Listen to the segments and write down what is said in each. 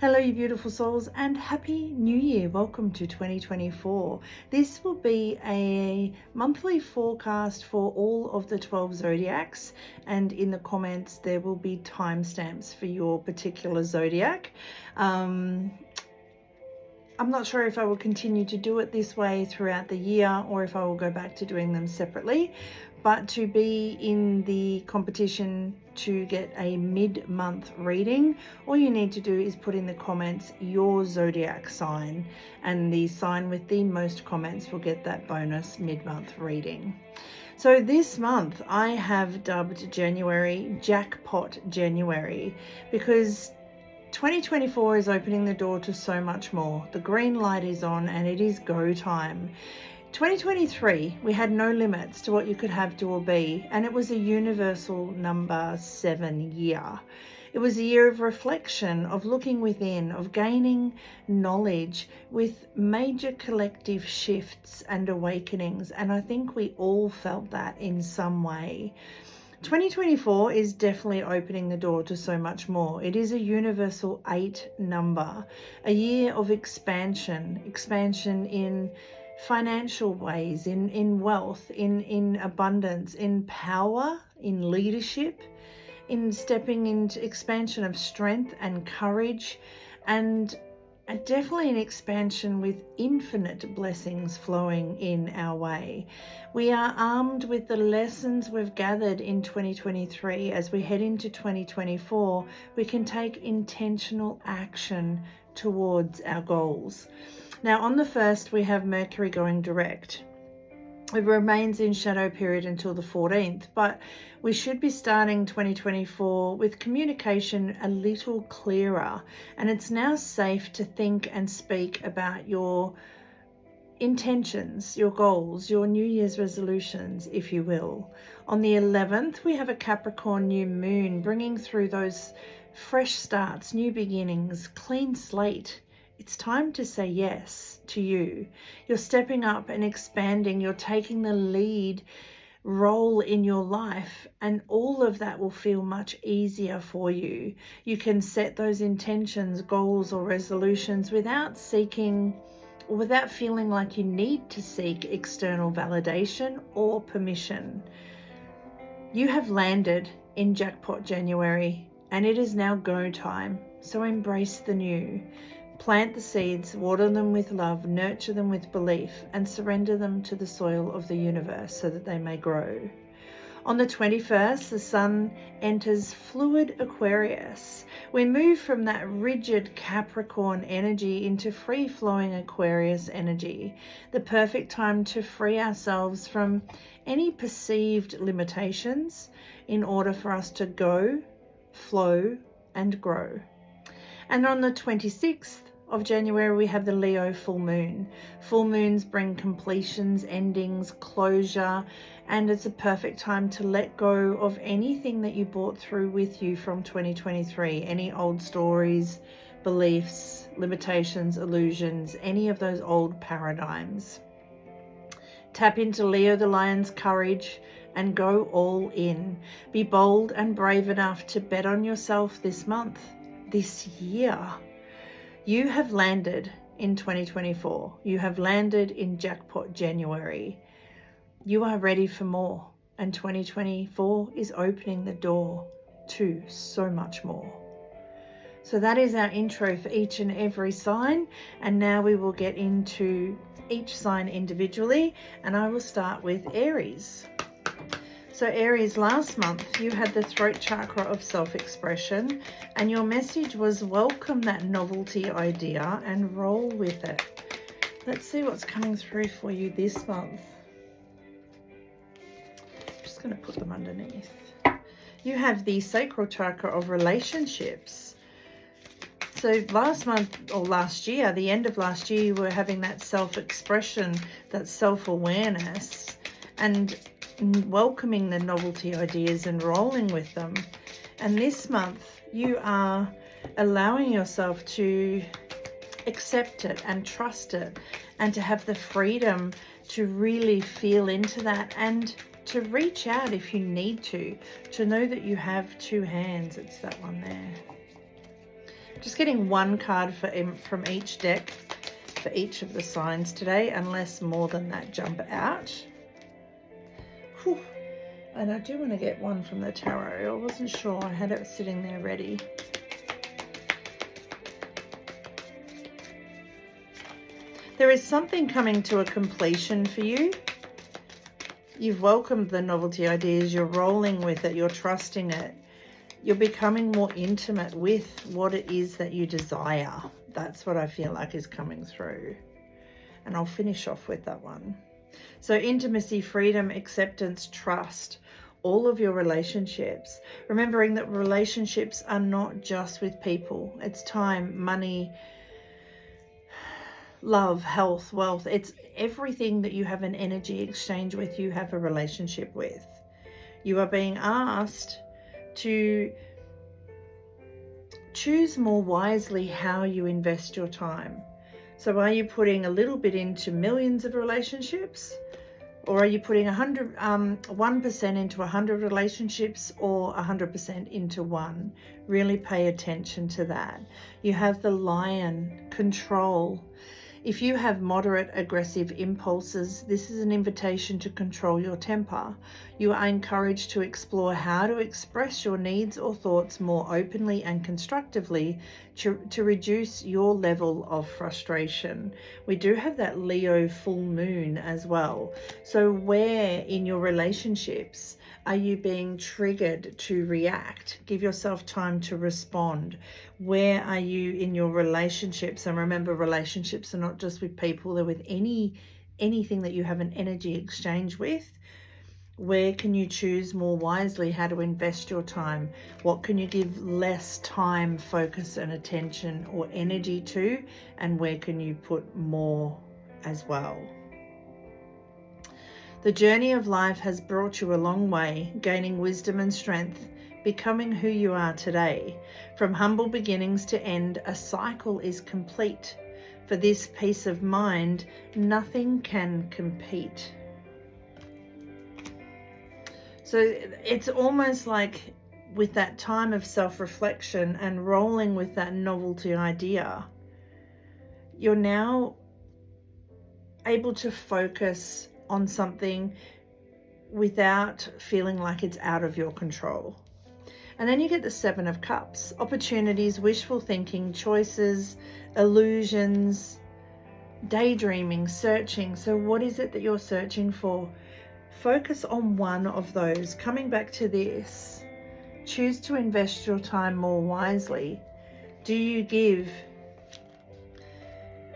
Hello, you beautiful souls, and Happy New Year. Welcome to 2024. This will be a monthly forecast for all of the 12 zodiacs, and in the comments there will be timestamps for your particular zodiac. I'm not sure if I will continue to do it this way throughout the year or if I will go back to doing them separately, but to be in the competition to get a mid-month reading, all you need to do is put in the comments your zodiac sign, and the sign with the most comments will get that bonus mid-month reading. So this month I have dubbed January Jackpot January because 2024 is opening the door to so much more. The green light is on and it is go time. 2023, we had no limits to what you could have, do, or be, and it was a universal number 7 year. It was a year of reflection, of looking within, of gaining knowledge with major collective shifts and awakenings, and I think we all felt that in some way. 2024 is definitely opening the door to so much more. It is a universal 8 number, a year of expansion in financial ways, in wealth, in abundance, in power, in leadership, in stepping into expansion of strength and courage, and definitely an expansion with infinite blessings flowing in our way. We are armed with the lessons we've gathered in 2023. As we head into 2024, we can take intentional action towards our goals. Now, on the 1st, we have Mercury going direct. It remains in shadow period until the 14th, but we should be starting 2024 with communication a little clearer, and it's now safe to think and speak about your intentions, your goals, your New Year's resolutions, if you will. On the 11th, we have a Capricorn new moon bringing through those fresh starts, new beginnings, clean slate. It's time to say yes to you. You're stepping up and expanding. You're taking the lead role in your life, and all of that will feel much easier for you. You can set those intentions, goals, or resolutions without seeking or without feeling like you need to seek external validation or permission. You have landed in Jackpot January, and it is now go time. So embrace the new. Plant the seeds, water them with love, nurture them with belief, and surrender them to the soil of the universe so that they may grow. On the 21st, the sun enters fluid Aquarius. We move from that rigid Capricorn energy into free-flowing Aquarius energy, the perfect time to free ourselves from any perceived limitations in order for us to go, flow, and grow. And on the 26th of January, we have the Leo full moon. Full moons bring completions, endings, closure, and it's a perfect time to let go of anything that you brought through with you from 2023, any old stories, beliefs, limitations, illusions, any of those old paradigms. Tap into Leo the Lion's courage and go all in. Be bold and brave enough to bet on yourself this month. This year, you have landed in 2024. You have landed in Jackpot January. You are ready for more, and 2024 is opening the door to so much more. So that is our intro for each and every sign, and now we will get into each sign individually, and I will start with Aries. So Aries, last month you had the throat chakra of self-expression, and your message was welcome that novelty idea and roll with it. Let's see what's coming through for you this month. I'm just going to put them underneath. You have the sacral chakra of relationships. So last month or last year, the end of last year, you were having that self-expression, that self-awareness, and welcoming the novelty ideas and rolling with them. And this month you are allowing yourself to accept it and trust it, and to have the freedom to really feel into that and to reach out if you need to know that you have two hands. It's that one there. Just getting one card from each deck for each of the signs today, unless more than that jump out. Whew. And I do want to get one from the tarot. I wasn't sure. I had it sitting there ready. There is something coming to a completion for you. You've welcomed the novelty ideas. You're rolling with it. You're trusting it. You're becoming more intimate with what it is that you desire. That's what I feel like is coming through. And I'll finish off with that one. So intimacy, freedom, acceptance, trust, all of your relationships. Remembering that relationships are not just with people. It's time, money, love, health, wealth. It's everything that you have an energy exchange with, you have a relationship with. You are being asked to choose more wisely how you invest your time. So are you putting a little bit into millions of relationships? Or are you putting 1% into 100 relationships, or 100% into one? Really pay attention to that. You have the Lion, control. If you have moderate aggressive impulses, this is an invitation to control your temper. You are encouraged to explore how to express your needs or thoughts more openly and constructively to reduce your level of frustration. We do have that Leo full moon as well. So where in your relationships are you being triggered to react? Give yourself time to respond. Where are you in your relationships? And remember, relationships are not just with people, they're with anything that you have an energy exchange with. Where can you choose more wisely how to invest your time? What can you give less time, focus and attention or energy to? And where can you put more as well? The journey of life has brought you a long way, gaining wisdom and strength, becoming who you are today. From humble beginnings to end, a cycle is complete. For this peace of mind, nothing can compete. So it's almost like with that time of self-reflection and rolling with that novelty idea, you're now able to focus on something without feeling like it's out of your control. And then you get the Seven of Cups, opportunities, wishful thinking, choices, illusions, daydreaming, searching. So what is it that you're searching for? Focus on one of those. Coming back to this, choose to invest your time more wisely. Do you give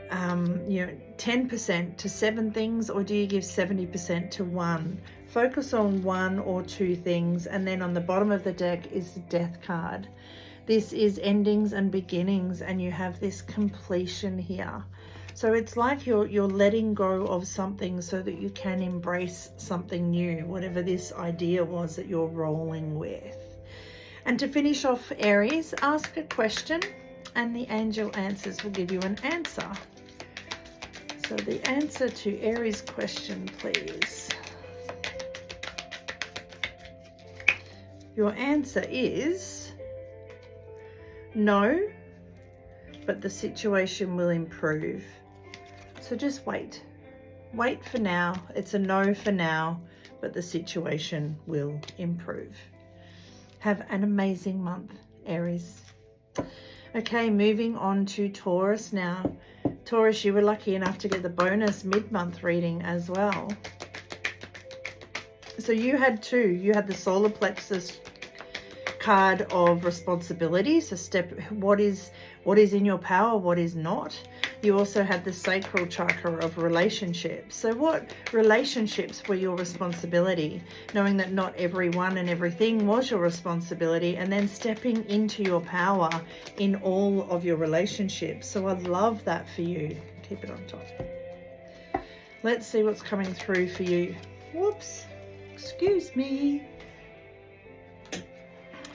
10% to 7 things, or do you give 70% to one? Focus on 1 or 2 things. And then on the bottom of the deck is the Death card. This is endings and beginnings, and you have this completion here. So it's like you're letting go of something so that you can embrace something new, whatever this idea was that you're rolling with. And to finish off, Aries, ask a question and the angel answers will give you an answer. So the answer to Aries' question, please. Your answer is no, but the situation will improve. So just wait. Wait for now. It's a no for now, but the situation will improve. Have an amazing month, Aries. Okay, moving on to Taurus now. Taurus, you were lucky enough to get the bonus mid-month reading as well. So you had 2. You had the solar plexus card of responsibility. So what is in your power, what is not. You also had the sacral chakra of relationships. So what relationships were your responsibility? Knowing that not everyone and everything was your responsibility, and then stepping into your power in all of your relationships. So I love that for you. Keep it on top. Let's see what's coming through for you. Whoops, excuse me.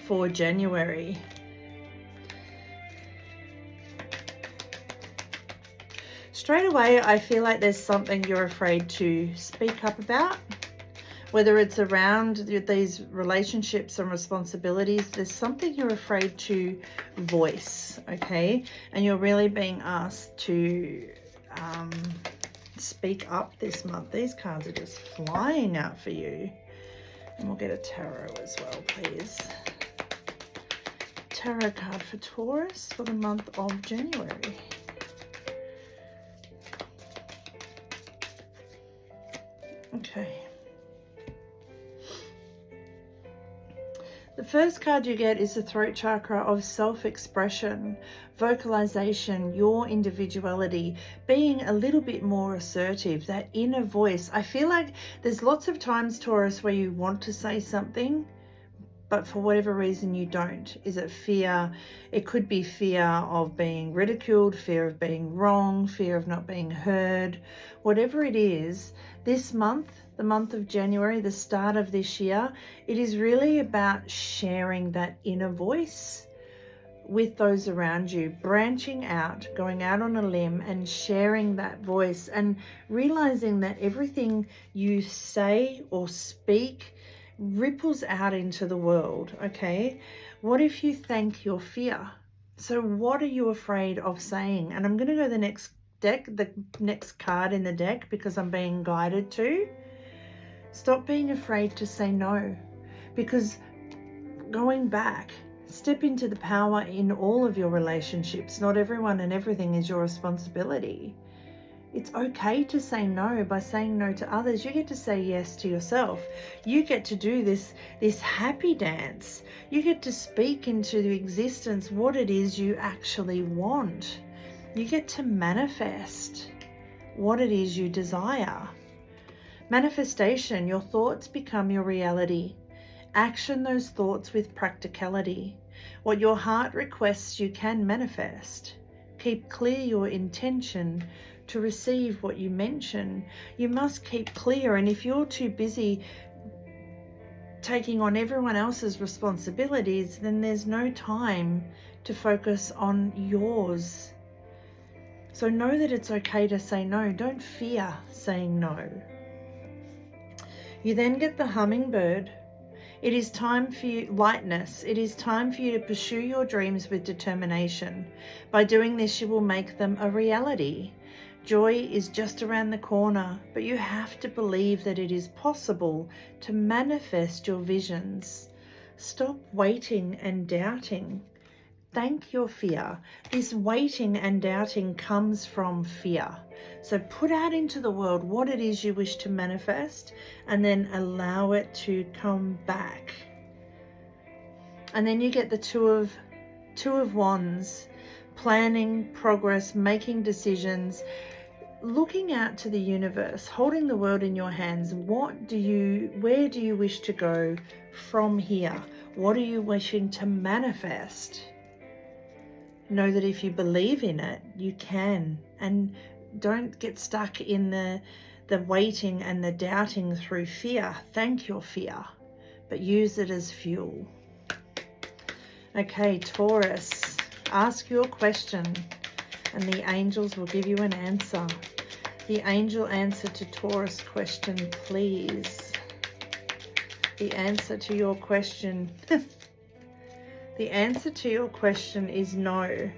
For January. Straight away, I feel like there's something you're afraid to speak up about. Whether it's around these relationships and responsibilities, there's something you're afraid to voice, okay? And you're really being asked to speak up this month. These cards are just flying out for you. And we'll get a tarot as well, please. Tarot card for Taurus for the month of January. Okay. The first card you get is the throat chakra of self-expression, vocalization, your individuality, being a little bit more assertive, that inner voice. I feel like there's lots of times, Taurus, where you want to say something, but for whatever reason you don't. Is it fear? It could be fear of being ridiculed, fear of being wrong, fear of not being heard. Whatever it is, this month, the month of January, the start of this year, it is really about sharing that inner voice with those around you, branching out, going out on a limb and sharing that voice, and realizing that everything you say or speak ripples out into the world, okay? What if you thank your fear? So what are you afraid of saying? And I'm going to go the next deck, the next card in the deck, because I'm being guided to. Stop being afraid to say no, because going back, step into the power in all of your relationships. Not everyone and everything is your responsibility. It's okay to say no. By saying no to others, you get to say yes to yourself. You get to do this happy dance. You get to speak into existence what it is you actually want. You get to manifest what it is you desire. Manifestation, your thoughts become your reality. Action those thoughts with practicality. What your heart requests, you can manifest. Keep clear your intention to receive what you mention. You must keep clear, and if you're too busy taking on everyone else's responsibilities, then there's no time to focus on yours. So know that it's okay to say no. Don't fear saying no. You then get the hummingbird. It is time for you, lightness. It is time for you to pursue your dreams with determination. By doing this, you will make them a reality. Joy is just around the corner, but you have to believe that it is possible to manifest your visions. Stop waiting and doubting. Thank your fear. This waiting and doubting comes from fear. So put out into the world what it is you wish to manifest, and then allow it to come back. And then you get the two of wands, planning, progress, making decisions, looking out to the universe, holding the world in your hands. Where do you wish to go from here? What are you wishing to manifest? Know that if you believe in it, you can. And don't get stuck in the waiting and the doubting through fear. Thank your fear, but use it as fuel. Okay, Taurus, ask your question and the angels will give you an answer. The angel answer to Taurus question, please. The answer to your question the answer to your question is no.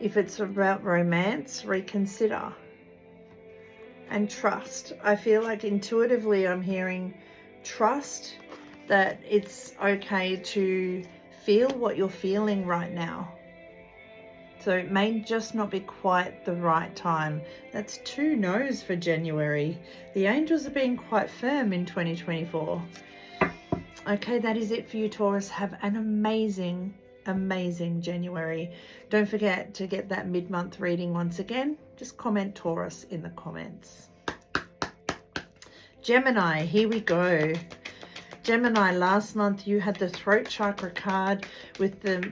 If it's about romance, reconsider and trust. I feel like intuitively I'm hearing trust that it's okay to feel what you're feeling right now. So it may just not be quite the right time. That's 2 no's for January. The angels are being quite firm in 2024. Okay, that is it for you, Taurus. Have an amazing, amazing January. Don't forget to get that mid-month reading once again. Just comment Taurus in the comments. Gemini, here we go. Gemini, last month you had the throat chakra card with the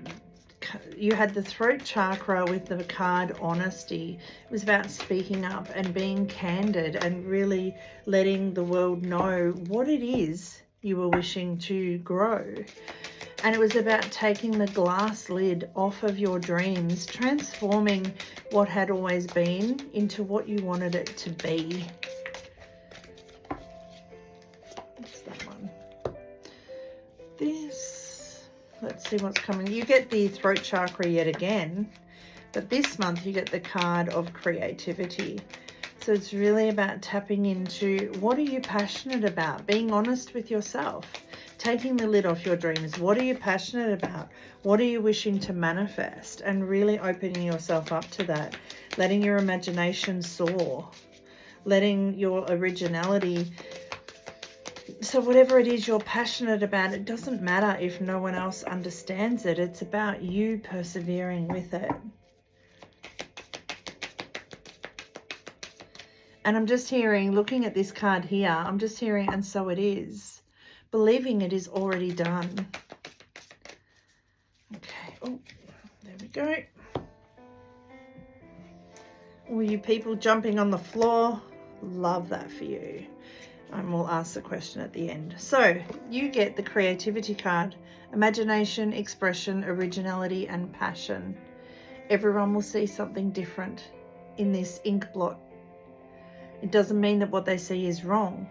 card honesty. It was about speaking up and being candid and really letting the world know what it is you were wishing to grow. And it was about taking the glass lid off of your dreams, transforming what had always been into what you wanted it to be. see what's coming. You get the throat chakra yet again, but this month you get the card of creativity. So it's really about tapping into what are you passionate about, being honest with yourself, taking the lid off your dreams. What are you passionate about? What are you wishing to manifest? And really opening yourself up to that, letting your imagination soar, letting your originality. So whatever it is you're passionate about, it doesn't matter if no one else understands it. It's about you persevering with it. And I'm just hearing, looking at this card here, I'm just hearing, and so it is. Believing it is already done. Okay, oh, there we go. All you people jumping on the floor, love that for you. And we'll ask the question at the end. So you get the creativity card, imagination, expression, originality, and passion. Everyone will see something different in this ink blot. It doesn't mean that what they see is wrong.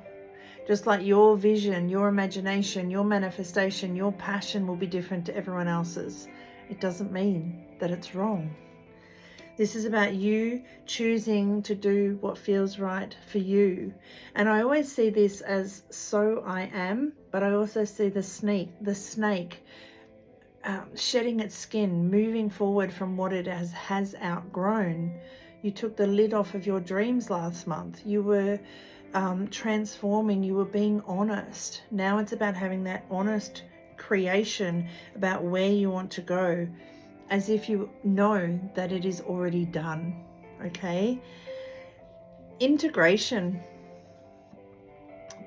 Just like your vision, your imagination, your manifestation, your passion will be different to everyone else's. It doesn't mean that it's wrong. This is about you choosing to do what feels right for you. And I always see this as so I am, but I also see the snake shedding its skin, moving forward from what it has outgrown. You took the lid off of your dreams last month. You were transforming. You were being honest. Now it's about having that honest creation about where you want to go, as if you know that it is already done. Okay? Integration.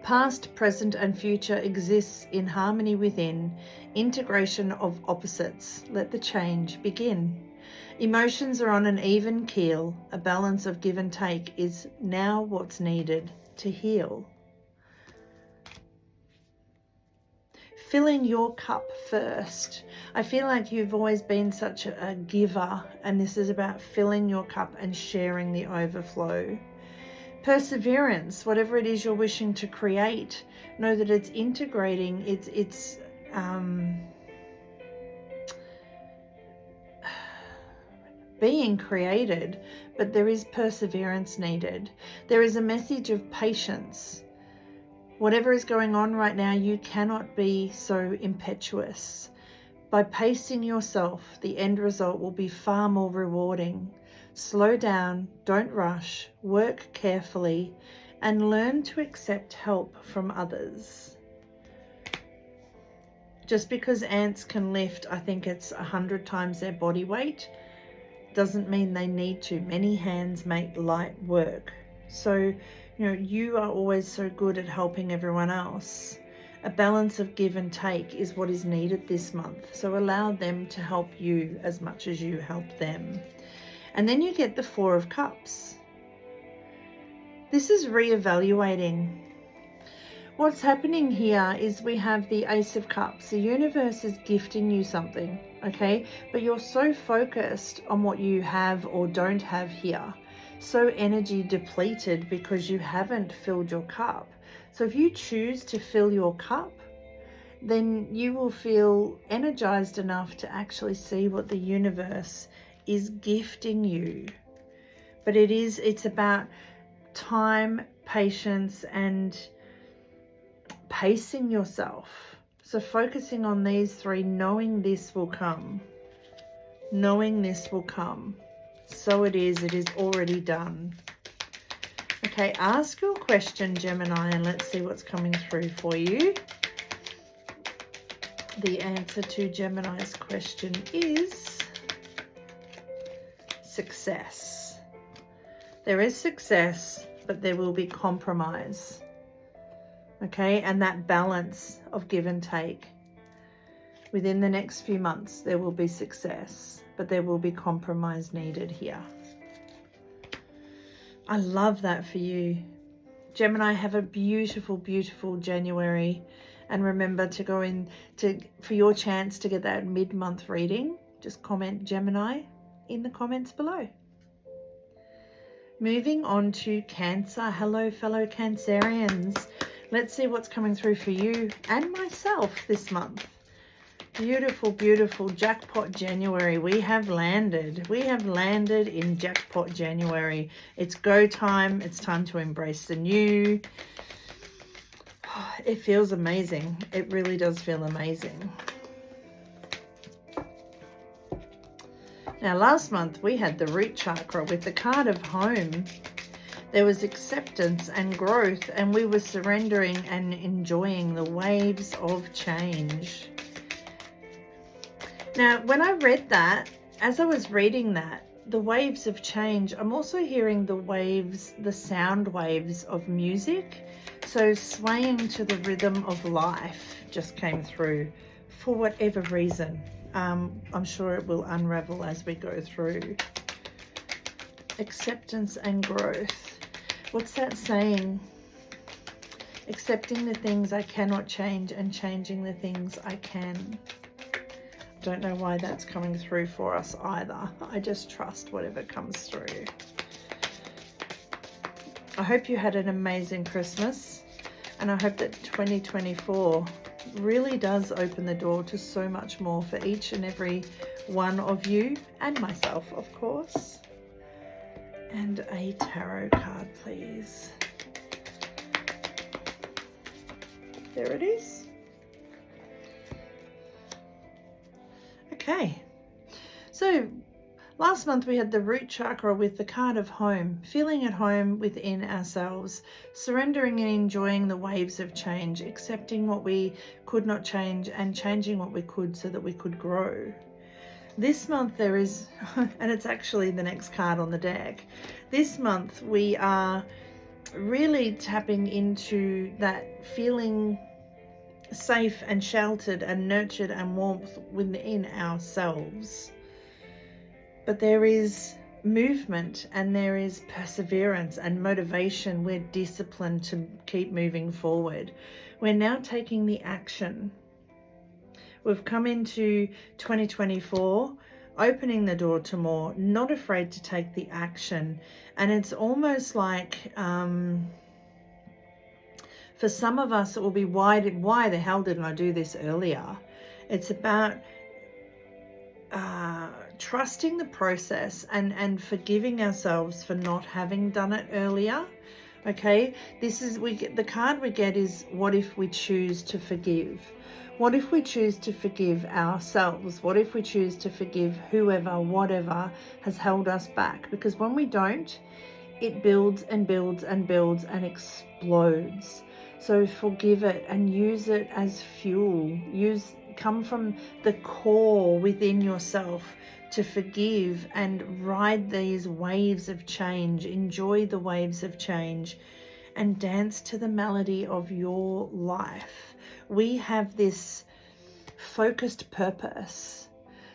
Past, present, and future exists in harmony within. Integration of opposites. Let the change begin. Emotions are on an even keel. A balance of give and take is now what's needed to heal. Filling your cup first. I feel like you've always been such a giver, and this is about filling your cup and sharing the overflow. Perseverance, whatever it is you're wishing to create, know that it's integrating, it's being created, but there is perseverance needed. There is a message of patience. Whatever is going on right now, you cannot be so impetuous. By pacing yourself, the end result will be far more rewarding. Slow down, don't rush, work carefully, and learn to accept help from others. Just because ants can lift, I think it's 100 times their body weight, doesn't mean they need to. Many hands make light work. So, you are always so good at helping everyone else. A balance of give and take is what is needed this month. So allow them to help you as much as you help them. And then you get the Four of Cups. This is reevaluating. What's happening here is we have the Ace of Cups. The universe is gifting you something, okay? But you're so focused on what you have or don't have here. So energy depleted because you haven't filled your cup. So if you choose to fill your cup, then you will feel energized enough to actually see what the universe is gifting you. But it's about time, patience, and pacing yourself. So focusing on these three, knowing this will come. Knowing this will come. So it is already done. Okay, ask your question, Gemini, and let's see what's coming through for you. The answer to Gemini's question is success. There is success, but there will be compromise. Okay, and that balance of give and take. Within the next few months, there will be success, but there will be compromise needed here. I love that for you. Gemini, have a beautiful, beautiful January. And remember to go in for your chance to get that mid-month reading. Just comment Gemini in the comments below. Moving on to Cancer. Hello, fellow Cancerians. Let's see what's coming through for you and myself this month. Beautiful, beautiful Jackpot January. We have landed. We have landed in Jackpot January. It's go time. It's time to embrace the new. It feels amazing. It really does feel amazing. Now, last month we had the root chakra with the card of home. There was acceptance and growth, and we were surrendering and enjoying the waves of change. Now, when I read that, as I was reading that, the waves of change, I'm also hearing the waves, the sound waves of music. So swaying to the rhythm of life just came through for whatever reason. I'm sure it will unravel as we go through. Acceptance and growth. What's that saying? Accepting the things I cannot change and changing the things I can. Don't know why that's coming through for us either. I just trust whatever comes through. I hope you had an amazing Christmas, and I hope that 2024 really does open the door to so much more for each and every one of you, and myself, of course. And a tarot card, please. There it is. Okay, so last month we had the root chakra with the card of home, feeling at home within ourselves, surrendering and enjoying the waves of change, accepting what we could not change and changing what we could so that we could grow. This month there is, and it's actually the next card on the deck, this month we are really tapping into that feeling safe and sheltered and nurtured and warmth within ourselves. But there is movement and there is perseverance and motivation. We're disciplined to keep moving forward. We're now taking the action. We've come into 2024 opening the door to more, not afraid to take the action. And it's almost like for some of us, it will be why the hell didn't I do this earlier? It's about trusting the process and forgiving ourselves for not having done it earlier. Okay, this is the card we get is what if we choose to forgive? What if we choose to forgive ourselves? What if we choose to forgive whoever, whatever has held us back? Because when we don't, it builds and builds and builds and explodes. So forgive it and use it as fuel. Come from the core within yourself to forgive and ride these waves of change. Enjoy the waves of change and dance to the melody of your life. We have this focused purpose.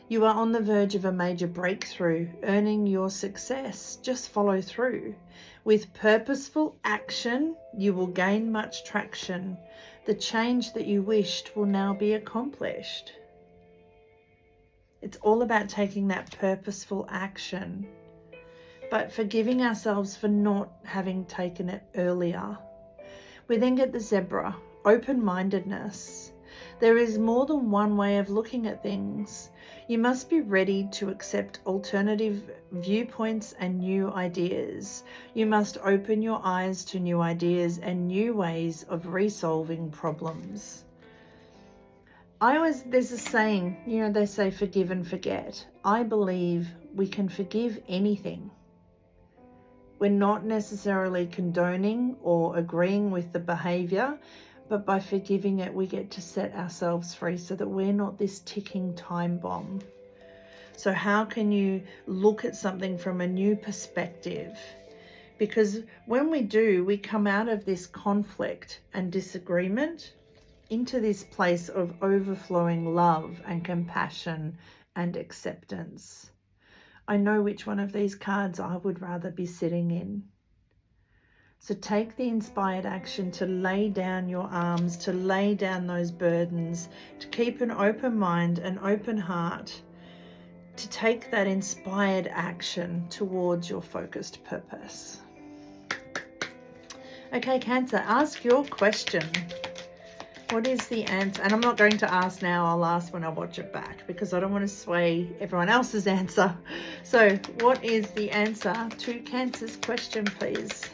You are on the verge of a major breakthrough, earning your success. Just follow through. With purposeful action, you will gain much traction. The change that you wished will now be accomplished. It's all about taking that purposeful action, but forgiving ourselves for not having taken it earlier. We then get the zebra, open-mindedness. There is more than one way of looking at things. You must be ready to accept alternative viewpoints and new ideas. You must open your eyes to new ideas and new ways of resolving problems. There's a saying, they say forgive and forget. I believe we can forgive anything. We're not necessarily condoning or agreeing with the behavior, but by forgiving it, we get to set ourselves free so that we're not this ticking time bomb. So how can you look at something from a new perspective? Because when we do, we come out of this conflict and disagreement into this place of overflowing love and compassion and acceptance. I know which one of these cards I would rather be sitting in. So take the inspired action to lay down your arms, to lay down those burdens, to keep an open mind, an open heart, to take that inspired action towards your focused purpose. Okay, Cancer, ask your question. What is the answer? And I'm not going to ask now, I'll ask when I watch it back because I don't want to sway everyone else's answer. So what is the answer to Cancer's question, please?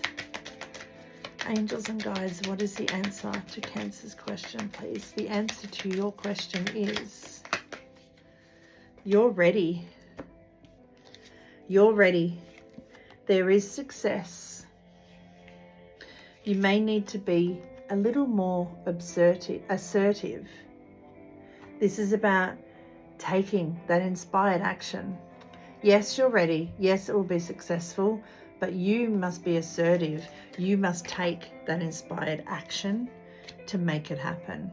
Angels and guides, what is the answer to Cancer's question, please? The answer to your question is you're ready. You're ready. There is success. You may need to be a little more assertive. This is about taking that inspired action. Yes, you're ready. Yes, it will be successful, but you must be assertive. You must take that inspired action to make it happen.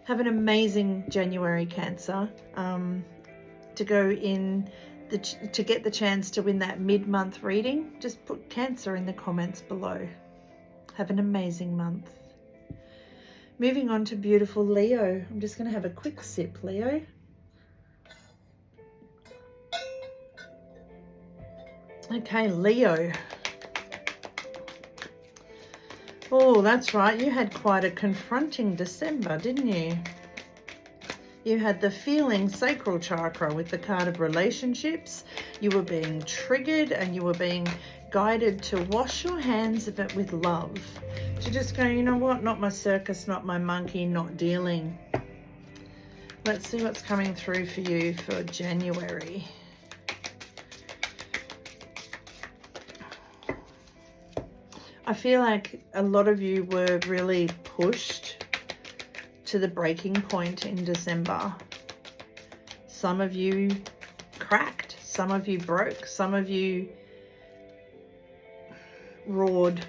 Have an amazing January, Cancer. To go in to get the chance to win that mid-month reading, just put Cancer in the comments below. Have an amazing month. Moving on to beautiful Leo. I'm just going to have a quick sip, Leo. Okay, Leo. Oh, that's right. You had quite a confronting December, didn't you? You had the feeling sacral chakra with the card of relationships. You were being triggered and you were being guided to wash your hands of it with love. To just go, you know what? Not my circus, not my monkey, not dealing. Let's see what's coming through for you for January. I feel like a lot of you were really pushed to the breaking point in December. Some of you cracked, some of you broke, some of you roared.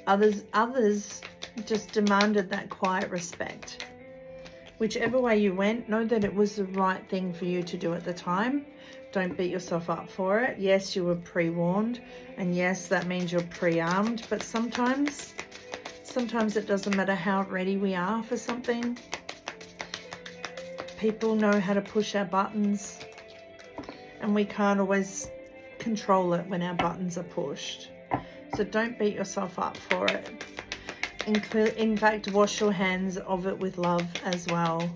Others just demanded that quiet respect. Whichever way you went, know that it was the right thing for you to do at the time. Don't beat yourself up for it. Yes, you were pre-warned, and yes, that means you're pre-armed, but sometimes it doesn't matter how ready we are for something. People know how to push our buttons, and we can't always control it when our buttons are pushed. So don't beat yourself up for it. In fact, wash your hands of it with love as well.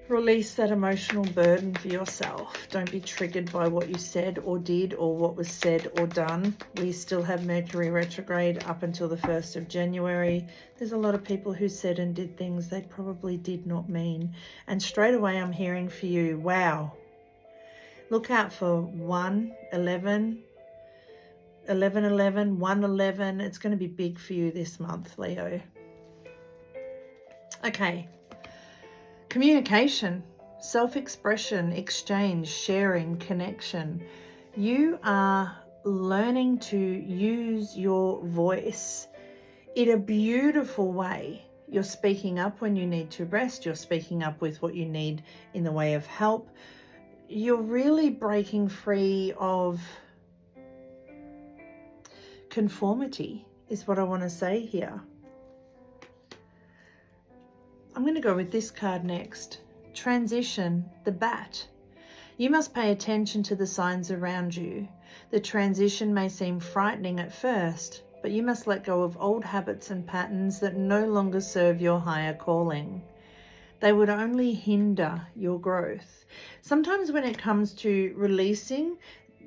Release that emotional burden for yourself. Don't be triggered by what you said or did or what was said or done. We still have Mercury retrograde up until the 1st of January. There's a lot of people who said and did things they probably did not mean. And straight away I'm hearing for you, wow. Look out for 111, 1111, 111. It's going to be big for you this month, Leo. Okay. Communication, self-expression, exchange, sharing, connection. You are learning to use your voice in a beautiful way. You're speaking up when you need to rest. You're speaking up with what you need in the way of help. You're really breaking free of conformity, is what I want to say here. I'm going to go with this card next. Transition, the bat. You must pay attention to the signs around you. The transition may seem frightening at first, but you must let go of old habits and patterns that no longer serve your higher calling. They would only hinder your growth. Sometimes when it comes to releasing,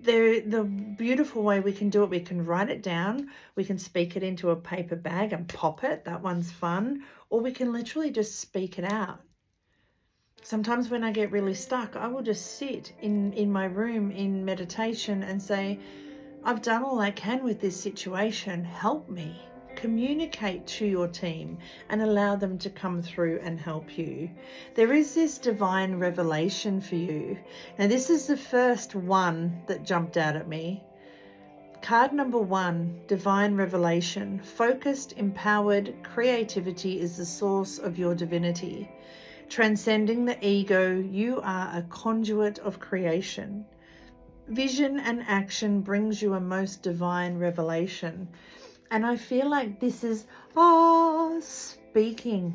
the beautiful way we can do it, we can write it down, we can speak it into a paper bag and pop it. That one's fun. Or we can literally just speak it out. Sometimes when I get really stuck, I will just sit in my room in meditation and say, I've done all I can with this situation. Help me. Communicate to your team and allow them to come through and help you. There is this divine revelation for you. Now, this is the first one that jumped out at me. Card number 1, divine revelation. Focused, empowered creativity is the source of your divinity. Transcending the ego, you are a conduit of creation. Vision and action brings you a most divine revelation. And I feel like this is speaking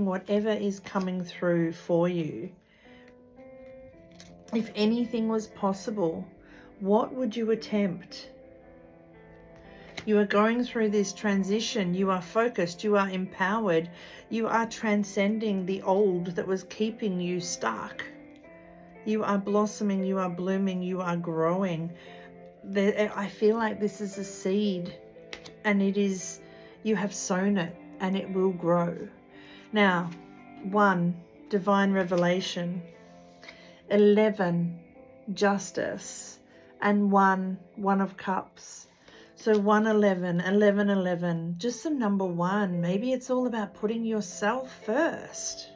whatever is coming through for you. If anything was possible, what would you attempt? You are going through this transition. You are focused. You are empowered. You are transcending the old that was keeping you stuck. You are blossoming. You are blooming. You are growing. I feel like this is a seed, and it is, you have sown it and it will grow. Now, 1, divine revelation, 11, justice, and 1 of cups. So 1, 11, 11, 11, just some number 1. Maybe it's all about putting yourself first.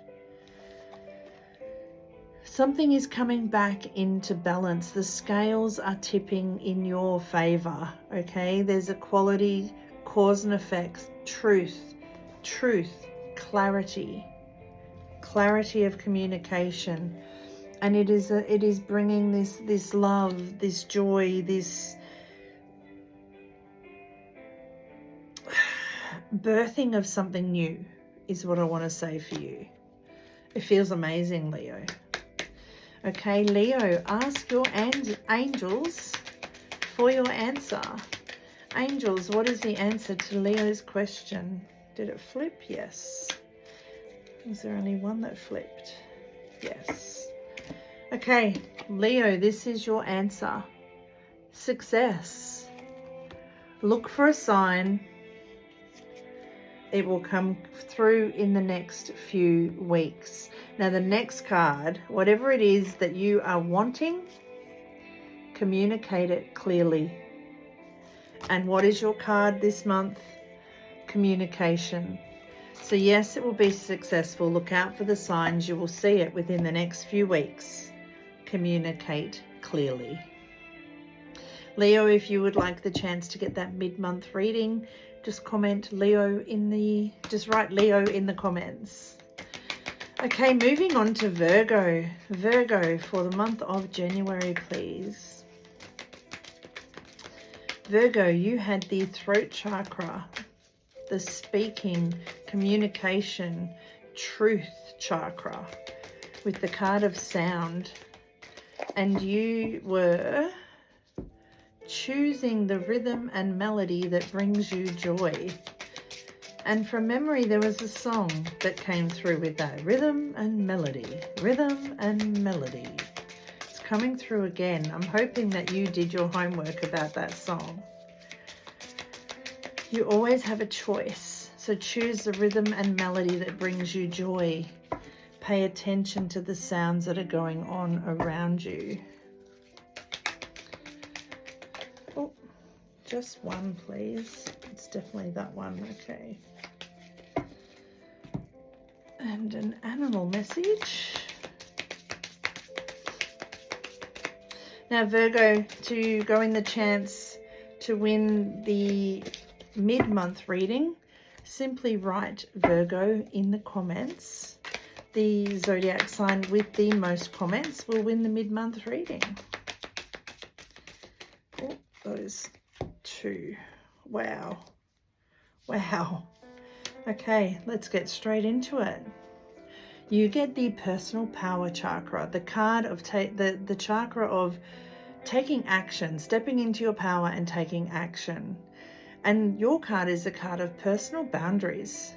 Something is coming back into balance. The scales are tipping in your favor, okay? There's equality, cause and effects, truth, clarity of communication. And it is bringing this love, this joy, this birthing of something new is what I want to say for you. It feels amazing, Leo. Okay, Leo, ask your angels for your answer. Angels, what is the answer to Leo's question? Did it flip? Yes. Is there only one that flipped? Yes. Okay, Leo, this is your answer. Success. Look for a sign. It will come through in the next few weeks. Now, the next card, whatever it is that you are wanting, communicate it clearly. And what is your card this month? Communication. So yes, it will be successful. Look out for the signs. You will see it within the next few weeks. Communicate clearly. Leo, if you would like the chance to get that mid-month reading, just comment Leo just write Leo in the comments. Okay, moving on to Virgo. Virgo, for the month of January, please. Virgo, you had the throat chakra, the speaking, communication, truth chakra with the card of sound. And you were choosing the rhythm and melody that brings you joy. And from memory, there was a song that came through with that. Rhythm and melody. Rhythm and melody. It's coming through again. I'm hoping that you did your homework about that song. You always have a choice. So choose the rhythm and melody that brings you joy. Pay attention to the sounds that are going on around you. Oh, just one, please. It's definitely that one. Okay. And an animal message. Now, Virgo, to go in the chance to win the mid-month reading, simply write Virgo in the comments. The zodiac sign with the most comments will win the mid-month reading. Oh, those 2. Wow. Wow. Okay, let's get straight into it. You get the personal power chakra, the card of the chakra of taking action, stepping into your power and taking action. And your card is the card of personal boundaries.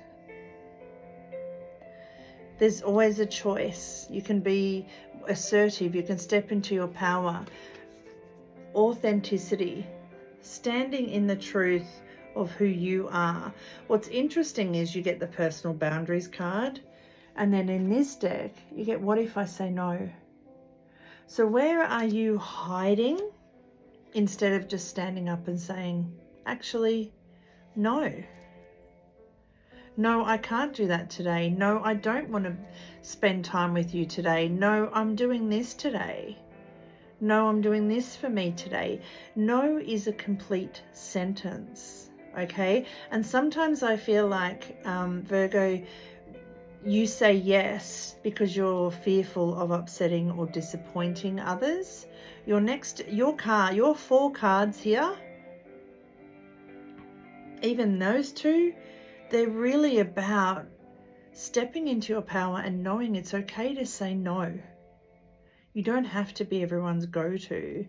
There's always a choice. You can be assertive, you can step into your power. Authenticity, standing in the truth of who you are. What's interesting is you get the personal boundaries card, and then in this deck you get what if I say no. So where are you hiding instead of just standing up and saying, actually, no. No, I can't do that today. No, I don't want to spend time with you today. No, I'm doing this today. No, I'm doing this for me today. No is a complete sentence, okay? And sometimes I feel like, Virgo, you say yes because you're fearful of upsetting or disappointing others. Your 4 cards here, even those 2, they're really about stepping into your power and knowing it's okay to say no. You don't have to be everyone's go-to.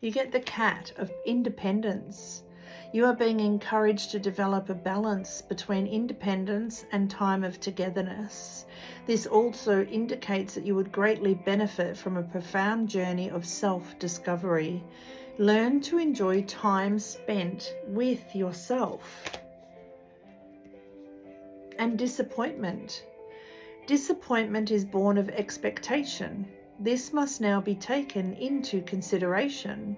You get the cat of independence. You are being encouraged to develop a balance between independence and time of togetherness. This also indicates that you would greatly benefit from a profound journey of self-discovery. Learn to enjoy time spent with yourself. And disappointment. Disappointment is born of expectation. This must now be taken into consideration.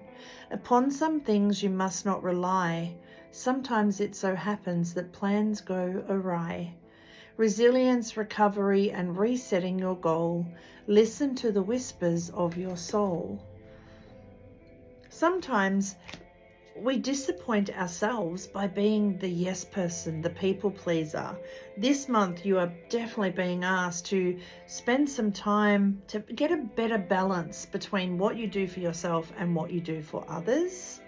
Upon some things you must not rely. Sometimes it so happens that plans go awry. Resilience, recovery, and resetting your goal. Listen to the whispers of your soul. Sometimes we disappoint ourselves by being the yes person, the people pleaser. This month you are definitely being asked to spend some time to get a better balance between what you do for yourself and what you do for others.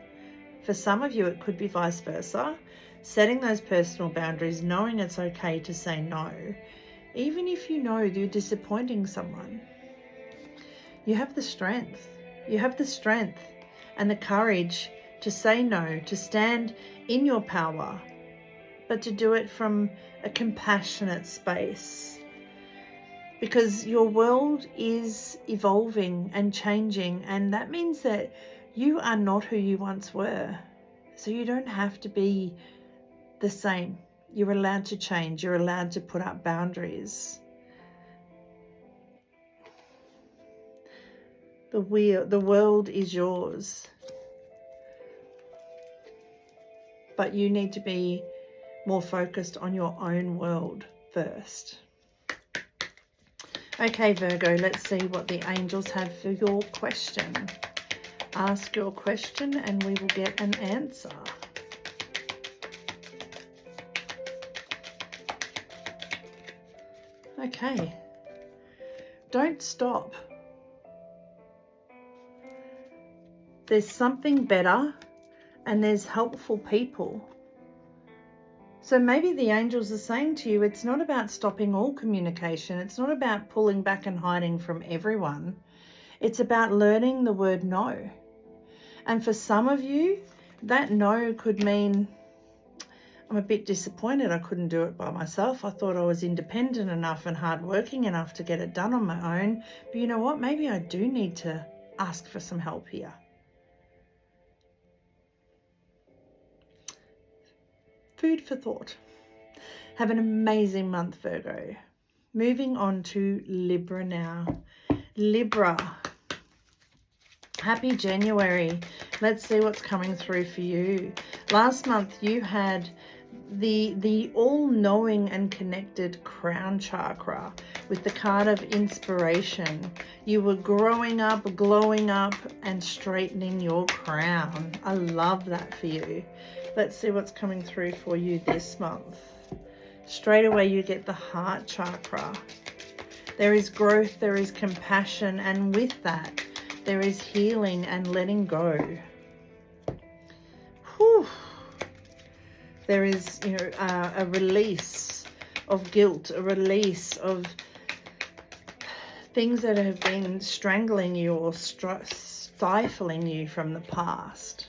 For some of you, it could be vice versa. Setting those personal boundaries, knowing it's okay to say no, even if you know you're disappointing someone. You have the strength. You have the strength and the courage to say no, to stand in your power, but to do it from a compassionate space. Because your world is evolving and changing, and that means that you are not who you once were. So you don't have to be the same. You're allowed to change. You're allowed to put up boundaries. The world is yours. But you need to be more focused on your own world first. Okay, Virgo, let's see what the angels have for your question. Ask your question and we will get an answer. Okay. Don't stop. There's something better and there's helpful people. So maybe the angels are saying to you, it's not about stopping all communication. It's not about pulling back and hiding from everyone. It's about learning the word no. And for some of you, that no could mean, I'm a bit disappointed I couldn't do it by myself. I thought I was independent enough and hardworking enough to get it done on my own. But you know what? Maybe I do need to ask for some help here. Food for thought. Have an amazing month, Virgo. Moving on to Libra now. Libra. Happy January. Let's see what's coming through for you. Last month you had the all-knowing and connected crown chakra with the card of inspiration. You were growing up, glowing up, and straightening your crown. I love that for you. Let's see what's coming through for you this month. Straight away you get the heart chakra. There is growth, there is compassion, and with that there is healing and letting go. Whew. There is, a release of guilt, a release of things that have been strangling you or stifling you from the past.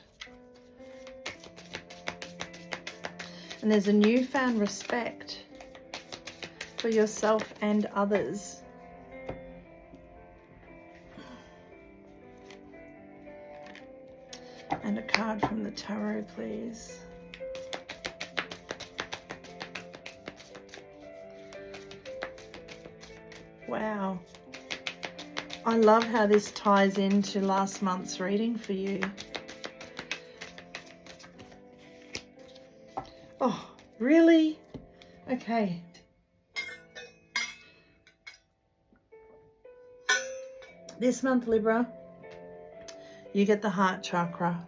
And there's a newfound respect for yourself and others. And a card from the tarot, please. Wow. I love how this ties into last month's reading for you. Oh, really? Okay. This month, Libra, you get the heart chakra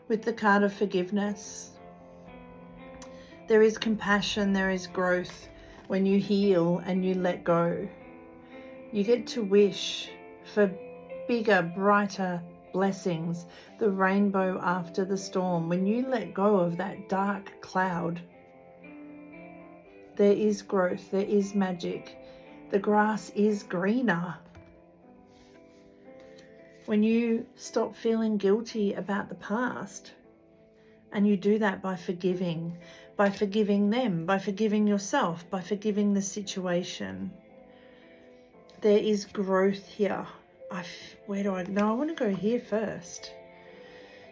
with the card of forgiveness. There is compassion, there is growth when you heal and you let go. You get to wish for bigger, brighter blessings, the rainbow after the storm. When you let go of that dark cloud, there is growth, there is magic. The grass is greener. When you stop feeling guilty about the past And you do that by forgiving them, by forgiving yourself, by forgiving the situation. There is growth here. Where do I... No, I want to go here first.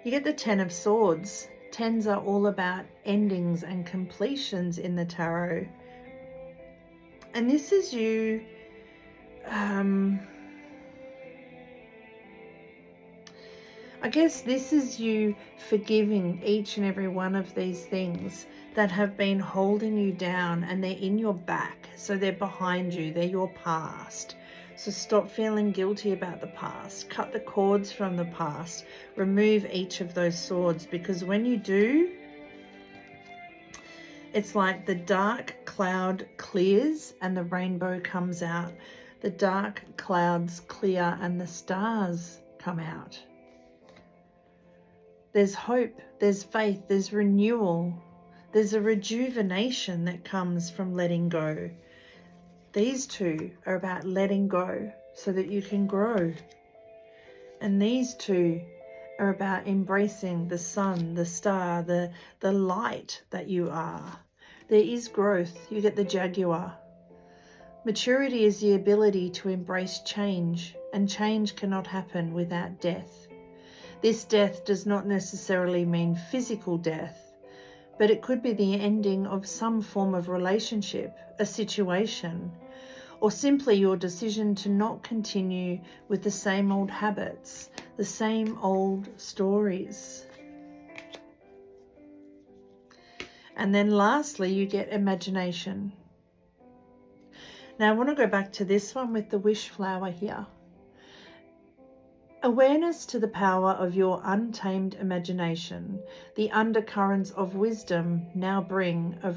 You get the Ten of Swords. Tens are all about endings and completions in the tarot. And this is you... I guess this is you forgiving each and every one of these things that have been holding you down, and they're in your back. So they're behind you. They're your past. So stop feeling guilty about the past. Cut the cords from the past. Remove each of those swords, because when you do, it's like the dark cloud clears and the rainbow comes out. The dark clouds clear and the stars come out. There's hope, there's faith, there's renewal. There's a rejuvenation that comes from letting go. These two are about letting go so that you can grow. And these two are about embracing the sun, the star, the light that you are. There is growth. You get the Jaguar. Maturity is the ability to embrace change, and change cannot happen without death. This death does not necessarily mean physical death, but it could be the ending of some form of relationship, a situation, or simply your decision to not continue with the same old habits, the same old stories. And then lastly, you get imagination. Now I want to go back to this one with the wish flower here. Awareness to the power of your untamed imagination. The undercurrents of wisdom now bring a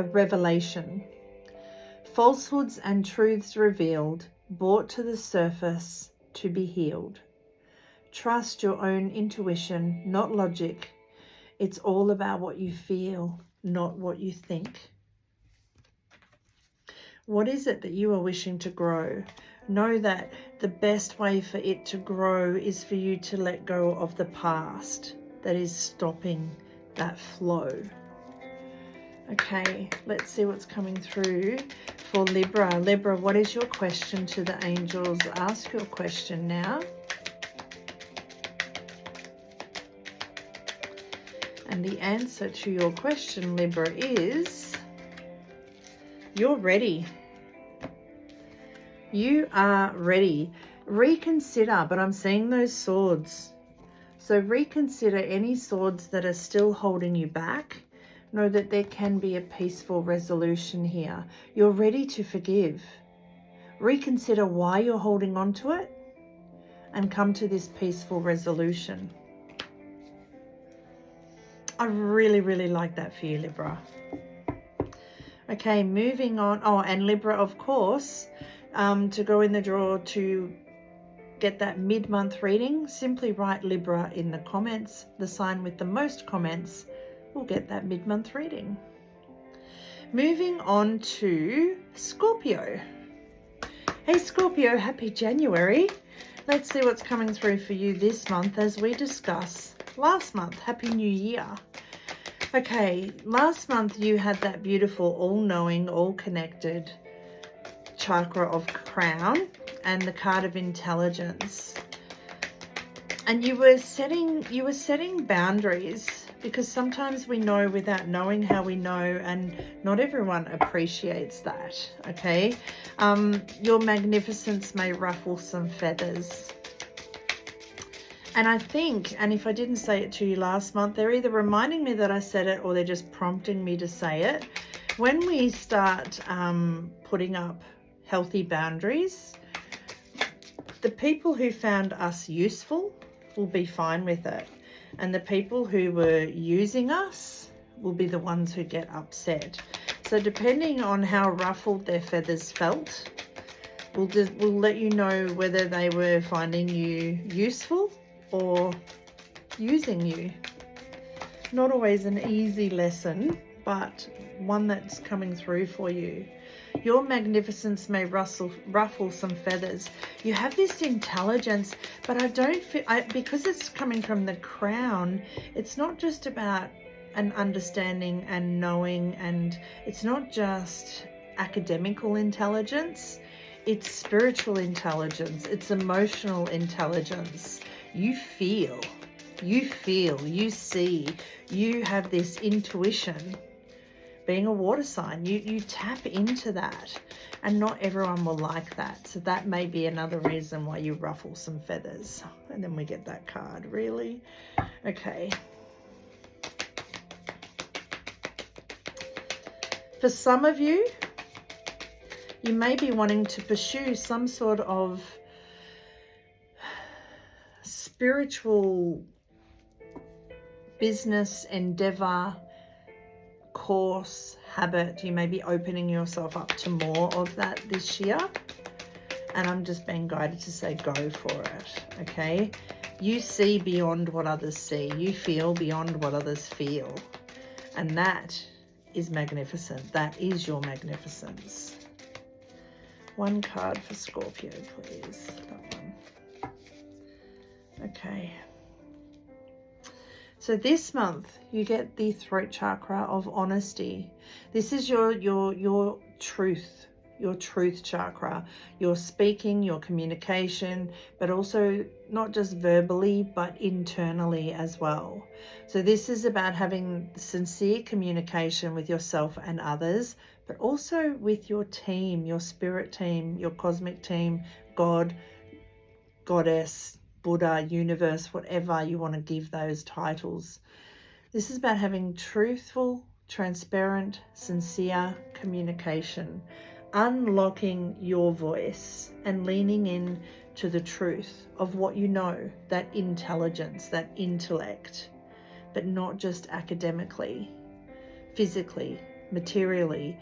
revelation. Falsehoods and truths revealed, brought to the surface to be healed. Trust your own intuition, not logic. It's all about what you feel, not what you think. What is it that you are wishing to grow? Know that the best way for it to grow is for you to let go of the past that is stopping that flow. Okay, let's see what's coming through for Libra. Libra, what is your question to the angels? Ask your question now. And the answer to your question, Libra, is you're ready. You are ready. Reconsider, but I'm seeing those swords. So reconsider any swords that are still holding you back. Know that there can be a peaceful resolution here. You're ready to forgive. Reconsider why you're holding on to it and come to this peaceful resolution. I really, really like that for you, Libra. Okay, moving on. Oh, and Libra, of course, to go in the draw to get that mid-month reading, simply write Libra in the comments. The sign with the most comments will get that mid-month reading. Moving on to Scorpio. Hey Scorpio, happy January. Let's see what's coming through for you this month as we discuss last month. Happy New Year. Okay, last month you had that beautiful all-knowing, all-connected chakra of crown and the card of intelligence. And you were setting boundaries, because sometimes we know without knowing how we know, and not everyone appreciates that, okay? Your magnificence may ruffle some feathers. And I think, and if I didn't say it to you last month, they're either reminding me that I said it or they're just prompting me to say it. When we start putting up healthy boundaries, the people who found us useful will be fine with it. And the people who were using us will be the ones who get upset. So depending on how ruffled their feathers felt, we'll let you know whether they were finding you useful or using you. Not always an easy lesson, but one that's coming through for you. Your magnificence may ruffle some feathers. You have this intelligence, but I don't feel, because it's coming from the crown, it's not just about an understanding and knowing, and it's not just academical intelligence, it's spiritual intelligence, it's emotional intelligence. You feel, you see, you have this intuition. Being a water sign, you tap into that, and not everyone will like that. So that may be another reason why you ruffle some feathers. And then we get that card, really? Okay. For some of you, you may be wanting to pursue some sort of spiritual business endeavor, course, habit. You may be opening yourself up to more of that this year. And I'm just being guided to say go for it, okay? You see beyond what others see. You feel beyond what others feel. And that is magnificent. That is your magnificence. One card for Scorpio, please. That one. Okay. So this month you get the throat chakra of honesty. This is your truth chakra. Your speaking, your communication, but also not just verbally, but internally as well. So this is about having sincere communication with yourself and others, but also with your team, your spirit team, your cosmic team, God, Goddess, Buddha, universe, whatever you want to give those titles. This is about having truthful, transparent, sincere communication, unlocking your voice and leaning in to the truth of what you know, that intelligence, that intellect, but not just academically, physically, materially,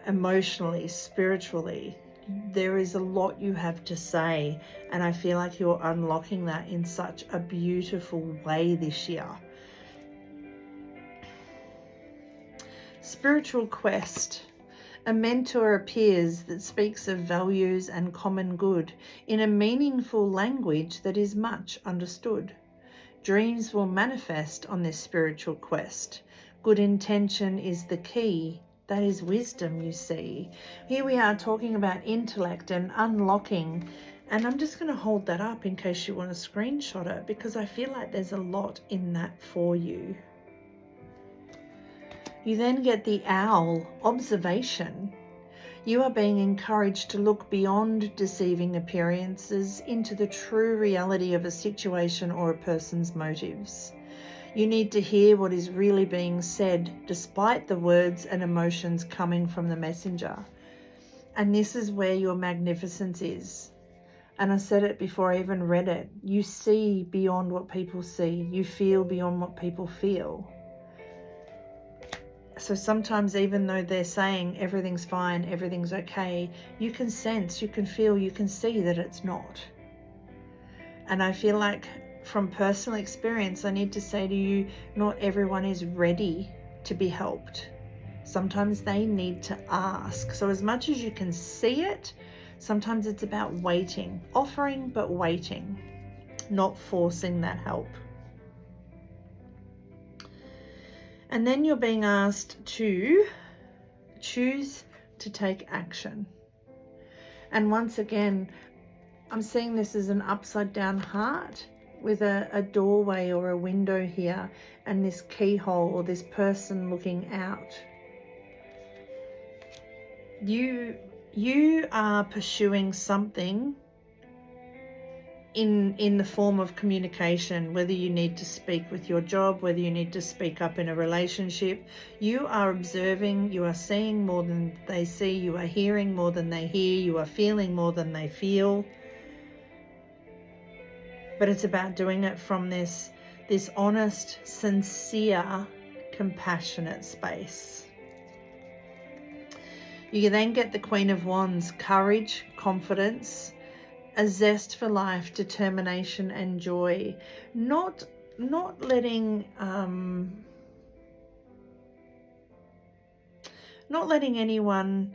emotionally, spiritually. There is a lot you have to say, and I feel like you're unlocking that in such a beautiful way this year. Spiritual quest. A mentor appears that speaks of values and common good in a meaningful language that is much understood. Dreams will manifest on this spiritual quest. Good intention is the key. That is wisdom, you see. Here we are talking about intellect and unlocking. And I'm just going to hold that up in case you want to screenshot it, because I feel like there's a lot in that for you. You then get the owl, observation. You are being encouraged to look beyond deceiving appearances into the true reality of a situation or a person's motives. You need to hear what is really being said, despite the words and emotions coming from the messenger. And this is where your magnificence is. And I said it before I even read it. You see beyond what people see. You feel beyond what people feel. So sometimes, even though they're saying everything's fine, everything's okay, you can sense, you can feel, you can see that it's not. And I feel like, from personal experience, I need to say to you, not everyone is ready to be helped. Sometimes they need to ask. So as much as you can see it, sometimes it's about waiting, offering but waiting, not forcing that help. And then you're being asked to choose to take action. And once again, I'm seeing this as an upside down heart with a doorway or a window here, and this keyhole or this person looking out. You are pursuing something in the form of communication, whether you need to speak with your job, whether you need to speak up in a relationship. You are observing, you are seeing more than they see, you are hearing more than they hear, you are feeling more than they feel. But it's about doing it from this honest, sincere, compassionate space. You then get the Queen of Wands, courage, confidence, a zest for life, determination and joy. Not letting anyone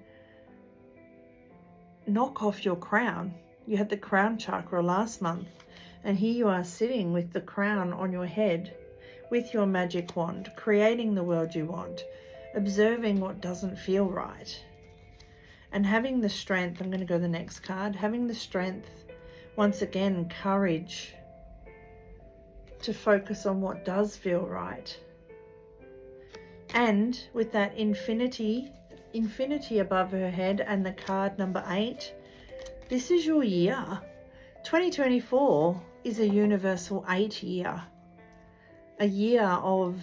knock off your crown. You had the crown chakra last month, and here you are sitting with the crown on your head, with your magic wand, creating the world you want, observing what doesn't feel right, and having the strength. I'm going to go to the next card. Having the strength, once again, courage to focus on what does feel right. And with that infinity above her head and the card number 8, this is your year. 2024 is a universal 8 year. A year of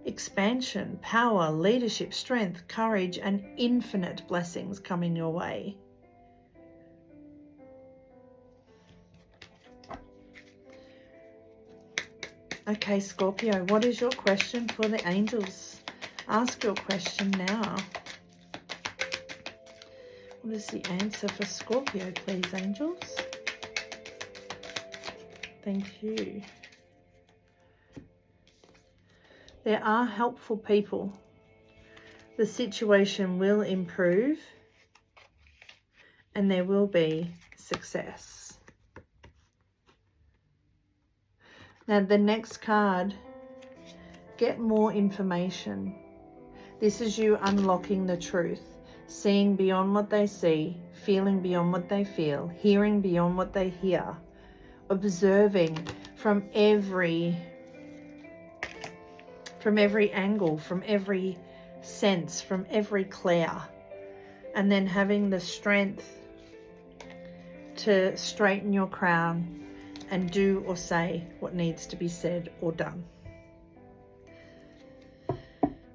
expansion, power, leadership, strength, courage, and infinite blessings coming your way. Okay, Scorpio, what is your question for the angels? Ask your question now. What is the answer for Scorpio, please, angels? Thank you. There are helpful people. The situation will improve and there will be success. Now, the next card, get more information. This is you unlocking the truth, seeing beyond what they see, feeling beyond what they feel, hearing beyond what they hear, observing from every angle, from every sense, from every clear, and then having the strength to straighten your crown and do or say what needs to be said or done.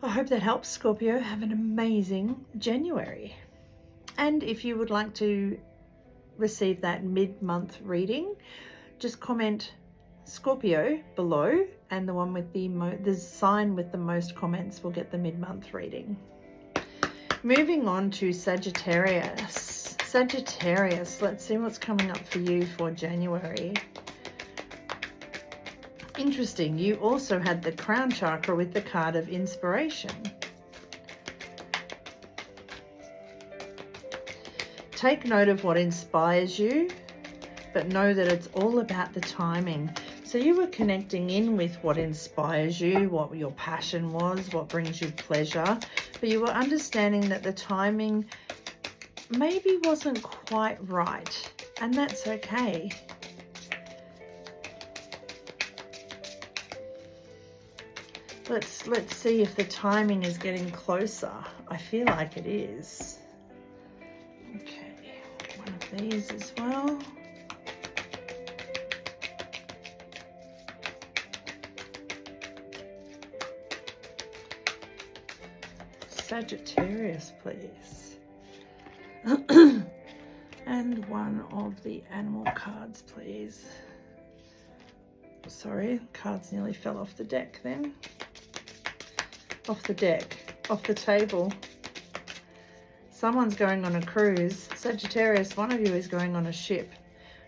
I hope that helps, Scorpio. Have an amazing January. And if you would like to receive that mid-month reading, just comment Scorpio below, and the one with the sign with the most comments will get the mid-month reading. Moving on to Sagittarius. Sagittarius, let's see what's coming up for you for January. Interesting, you also had the crown chakra with the card of inspiration. Take note of what inspires you, but know that it's all about the timing. So you were connecting in with what inspires you, what your passion was, what brings you pleasure, but you were understanding that the timing maybe wasn't quite right, and that's okay. Let's see if the timing is getting closer. I feel like it is. Okay, one of these as well. Sagittarius, please. And one of the animal cards, please. Sorry, cards nearly fell off the deck then. Off the deck, off the table. Someone's going on a cruise. Sagittarius, one of you is going on a ship,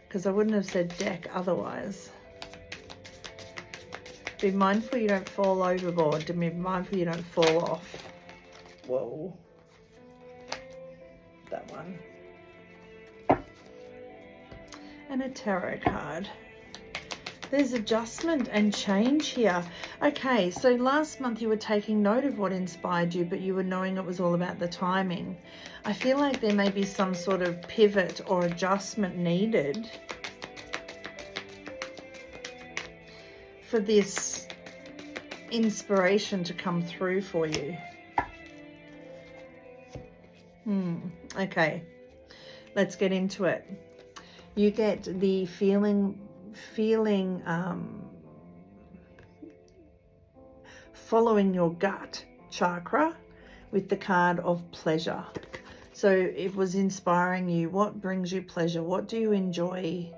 because I wouldn't have said deck otherwise. Be mindful you don't fall overboard. Be mindful you don't fall off. Whoa. That one. And a tarot card. There's adjustment and change here. Okay, so last month you were taking note of what inspired you, but you were knowing it was all about the timing. I feel like there may be some sort of pivot or adjustment needed for this inspiration to come through for you. Okay, let's get into it. You get the feeling following your gut chakra with the card of pleasure. So it was inspiring you. What brings you pleasure? What do you enjoy?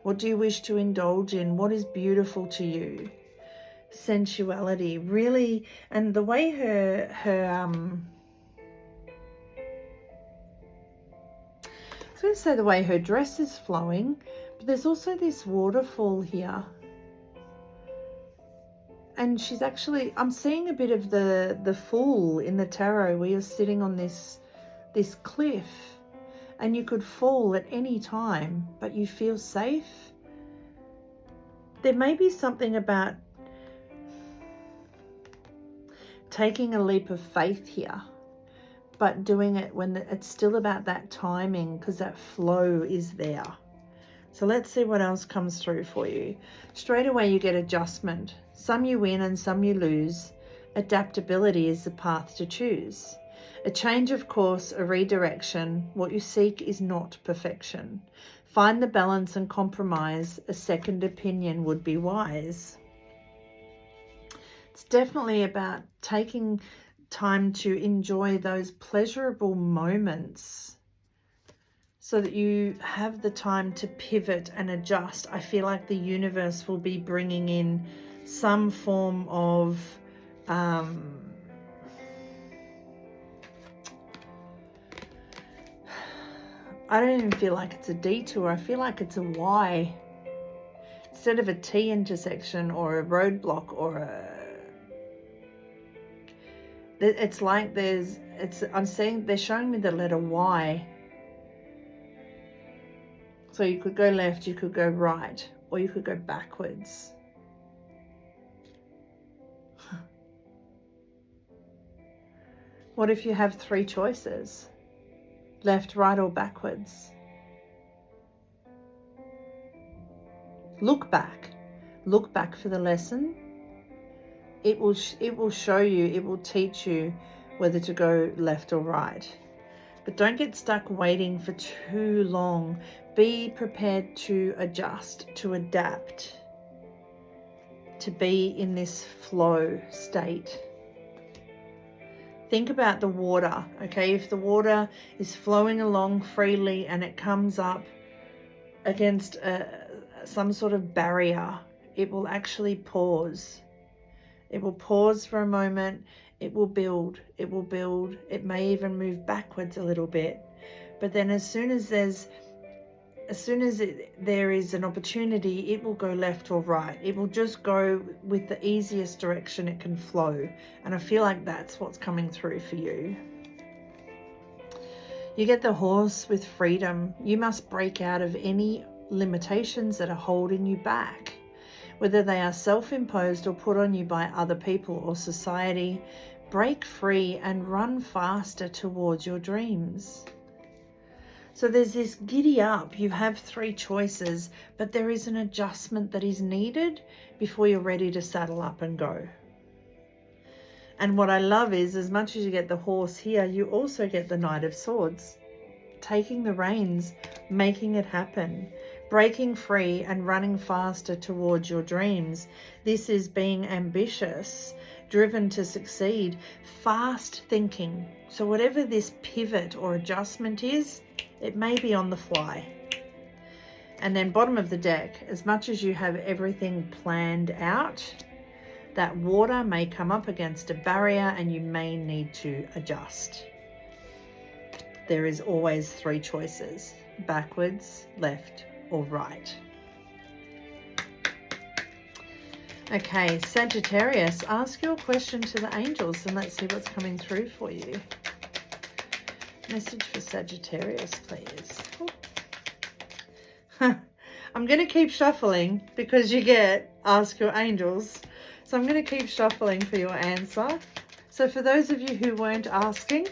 What do you wish to indulge in? What is beautiful to you? Sensuality, really. And the way her I was going to say the way her dress is flowing, but there's also this waterfall here. And she's actually, I'm seeing a bit of the Fool in the tarot where you're sitting on this cliff. and you could fall at any time, but you feel safe. There may be something about taking a leap of faith here, but doing it when it's still about that timing, because that flow is there. So let's see what else comes through for you. Straight away you get adjustment. Some you win and some you lose. Adaptability is the path to choose. A change of course, a redirection. What you seek is not perfection. Find the balance and compromise. A second opinion would be wise. It's definitely about taking time to enjoy those pleasurable moments so that you have the time to pivot and adjust. I feel like the universe will be bringing in some form of I don't even feel like it's a detour. I feel like it's a Y. Instead of a T intersection or a roadblock or a... It's like I'm saying they're showing me the letter Y. So you could go left, you could go right, or you could go backwards. What if you have 3 choices? Left, right, or backwards? Look back. Look back for the lesson. It will show you, it will teach you whether to go left or right. But don't get stuck waiting for too long. Be prepared to adjust, to adapt, to be in this flow state. Think about the water, okay? If the water is flowing along freely and it comes up against some sort of barrier, it will actually pause. It will pause for a moment. It will build. It will build. It may even move backwards a little bit. But then as soon as there is an opportunity, it will go left or right. It will just go with the easiest direction it can flow. And I feel like that's what's coming through for you. You get the horse with freedom. You must break out of any limitations that are holding you back, whether they are self-imposed or put on you by other people or society. Break free and run faster towards your dreams. So there's this giddy up. You have 3 choices, but there is an adjustment that is needed before you're ready to saddle up and go. And what I love is, as much as you get the horse here, you also get the Knight of Swords. Taking the reins, making it happen, breaking free and running faster towards your dreams. This is being ambitious, driven to succeed, fast thinking. So whatever this pivot or adjustment is, it may be on the fly. And then bottom of the deck, as much as you have everything planned out, that water may come up against a barrier and you may need to adjust. There is always 3 choices: backwards, left, or right. Okay, Sagittarius, ask your question to the angels and let's see what's coming through for you. Message for Sagittarius, please. I'm going to keep shuffling because you get ask your angels. So I'm going to keep shuffling for your answer. So for those of you who weren't asking,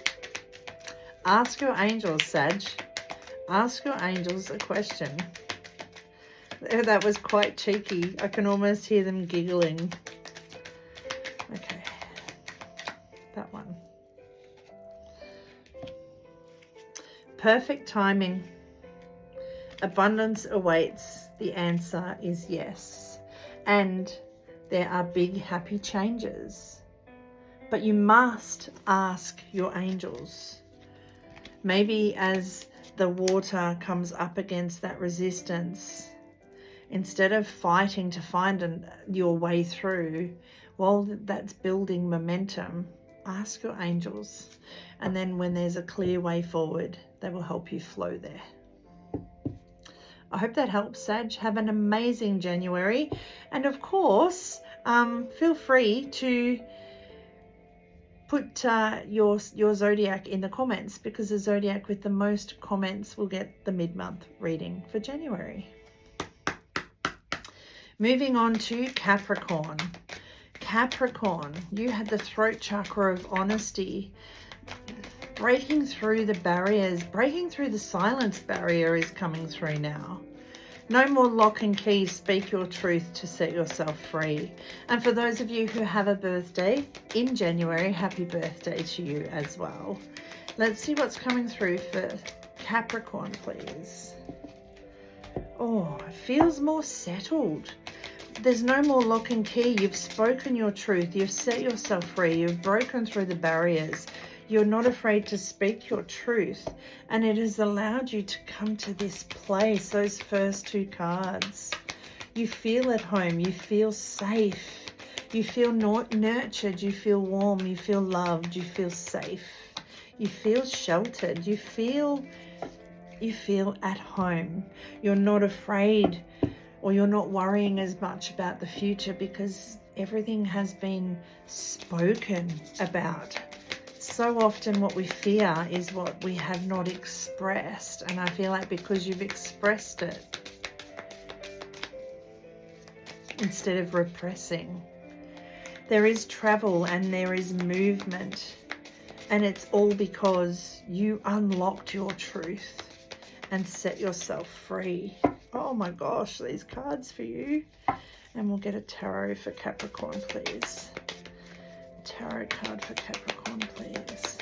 ask your angels, Sag. Ask your angels a question. That was quite cheeky. I can almost hear them giggling. Okay. That one. Perfect timing. Abundance awaits. The answer is yes. And there are big happy changes. But you must ask your angels. Maybe as the water comes up against that resistance, instead of fighting to find your way through, while that's building momentum, ask your angels. And then when there's a clear way forward, they will help you flow there. I hope that helps, Sag. Have an amazing January. And of course, feel free to put your zodiac in the comments, because the zodiac with the most comments will get the mid-month reading for January. Moving on to Capricorn. Capricorn, you had the throat chakra of honesty. Breaking through the barriers, breaking through the silence barrier is coming through now. No more lock and key, speak your truth to set yourself free. And for those of you who have a birthday in January, happy birthday to you as well. Let's see what's coming through for Capricorn, please. Oh, it feels more settled. There's no more lock and key. You've spoken your truth. You've set yourself free. You've broken through the barriers. You're not afraid to speak your truth. And it has allowed you to come to this place, those first two cards. You feel at home. You feel safe. You feel nurtured. You feel warm. You feel loved. You feel safe. You feel sheltered. You feel at home. You're not afraid, or you're not worrying as much about the future, because everything has been spoken about. So often what we fear is what we have not expressed. And I feel like because you've expressed it, instead of repressing, there is travel and there is movement. And it's all because you unlocked your truth and set yourself free. Oh my gosh, these cards for you. And we'll get a tarot for Capricorn, please. Tarot card for Capricorn, please.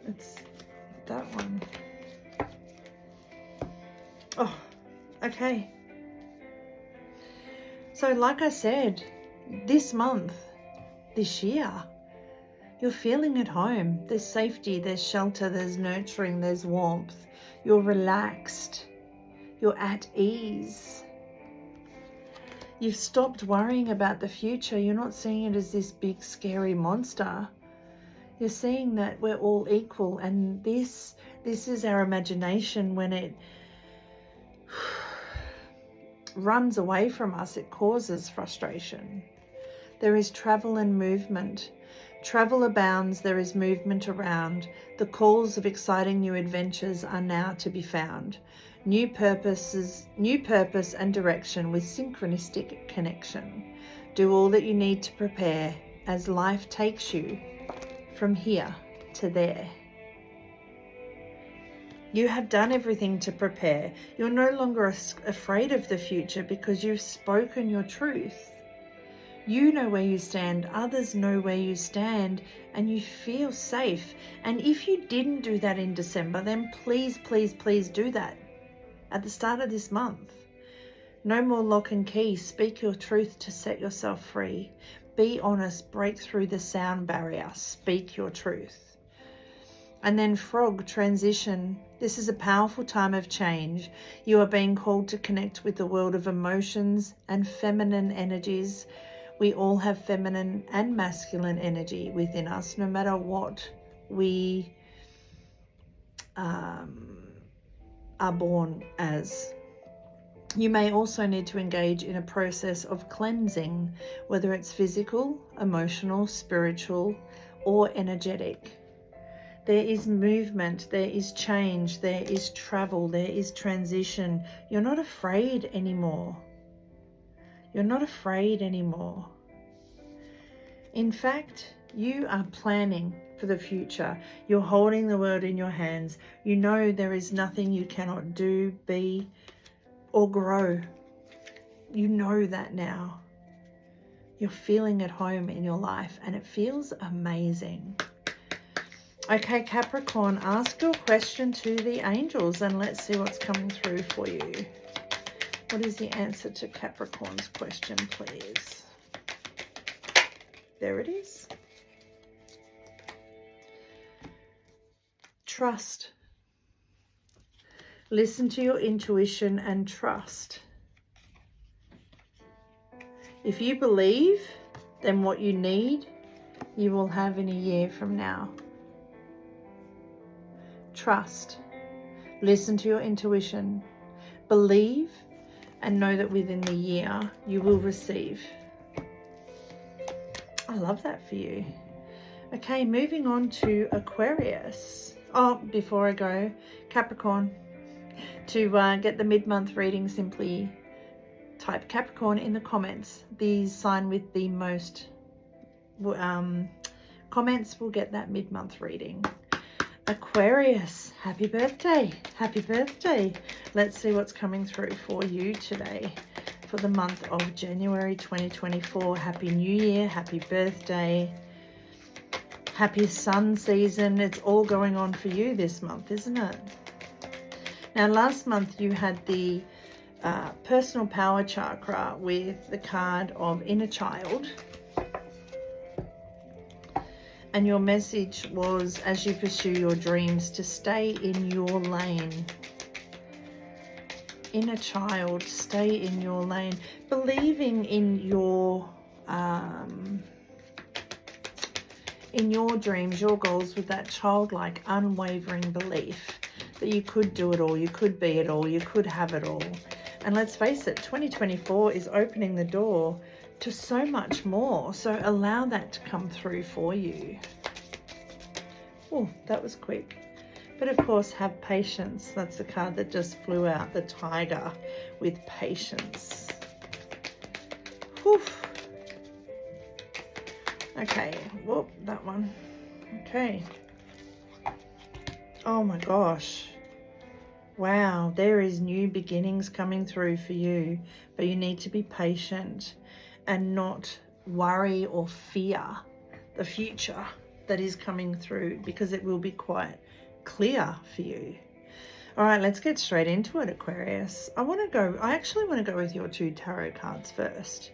It's that one. Oh, okay. So like I said, this month, this year, you're feeling at home. There's safety, there's shelter, there's nurturing, there's warmth. You're relaxed. You're at ease. You've stopped worrying about the future. You're not seeing it as this big scary monster. You're seeing that we're all equal, and this is our imagination. When it runs away from us, it causes frustration. There is travel and movement. Travel abounds, there is movement around. The calls of exciting new adventures are now to be found. New purpose and direction with synchronistic connection. Do all that you need to prepare as life takes you from here to there. You have done everything to prepare. You're no longer afraid of the future because you've spoken your truth. You know where you stand, others know where you stand, and you feel safe. And if you didn't do that in December, then please, please, please do that at the start of this month. No more lock and key. Speak your truth to set yourself free. Be honest, break through the sound barrier. Speak your truth. And then Frog, transition. This is a powerful time of change. You are being called to connect with the world of emotions and feminine energies. We all have feminine and masculine energy within us, no matter what we are born as. You may also need to engage in a process of cleansing, whether it's physical, emotional, spiritual, or energetic. There is movement, there is change, there is travel, there is transition. You're not afraid anymore. You're not afraid anymore. In fact, you are planning for the future. You're holding the world in your hands. You know there is nothing you cannot do, be, or grow. You know that now. You're feeling at home in your life, and it feels amazing. Okay, Capricorn, ask your question to the angels and let's see what's coming through for you. What is the answer to Capricorn's question, please? There it is. Trust. Listen to your intuition and trust. If you believe, then what you need, you will have in a year from now. Trust. Listen to your intuition. Believe and know that within the year you will receive. I love that for you. Okay, moving on to Aquarius. Oh, before I go, Capricorn. To get the mid-month reading, simply type Capricorn in the comments. The sign with the most comments will get that mid-month reading. Aquarius, happy birthday. Happy birthday. Let's see what's coming through for you today for the month of January 2024. Happy New Year, happy birthday, happy sun season. It's all going on for you this month, isn't it? Now, last month you had the personal power chakra with the card of inner child. And your message was, as you pursue your dreams, to stay in your lane. Inner child, stay in your lane. Believing in your dreams, your goals, with that childlike, unwavering belief that you could do it all, you could be it all, you could have it all. And let's face it, 2024 is opening the door to so much more. So allow that to come through for you. Oh, that was quick. But of course, have patience. That's the card that just flew out, the tiger with patience. Whew. Okay, whoop, that one. Okay. Oh my gosh. Wow, there is new beginnings coming through for you, but you need to be patient and not worry or fear the future that is coming through, because it will be quite clear for you. All right, let's get straight into it, Aquarius. I actually want to go with your two tarot cards first.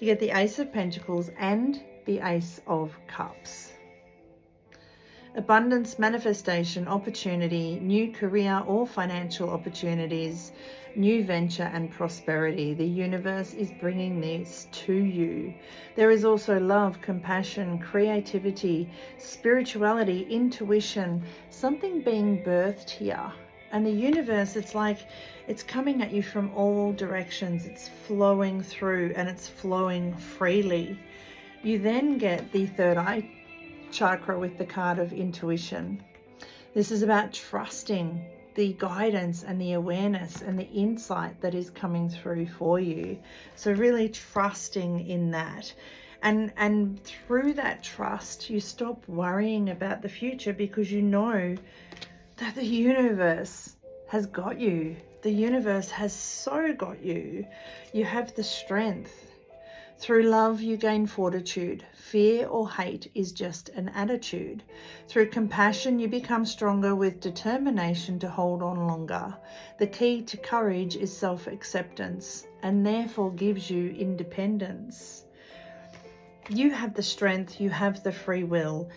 You get the Ace of Pentacles and the Ace of Cups. Abundance, manifestation, opportunity, new career or financial opportunities, new venture and prosperity. The universe is bringing this to you. There is also love, compassion, creativity, spirituality, intuition, something being birthed here. And the universe, it's like it's coming at you from all directions. It's flowing through and it's flowing freely. You then get the third eye chakra with the card of intuition. This is about trusting the guidance and the awareness and the insight that is coming through for you. So really trusting in that. And through that trust, you stop worrying about the future, because you know that the universe has got you. The universe has so got you. You have the strength. Through love, you gain fortitude. Fear or hate is just an attitude. Through compassion, you become stronger with determination to hold on longer. The key to courage is self-acceptance, and therefore gives you independence. You have the strength, you have the free will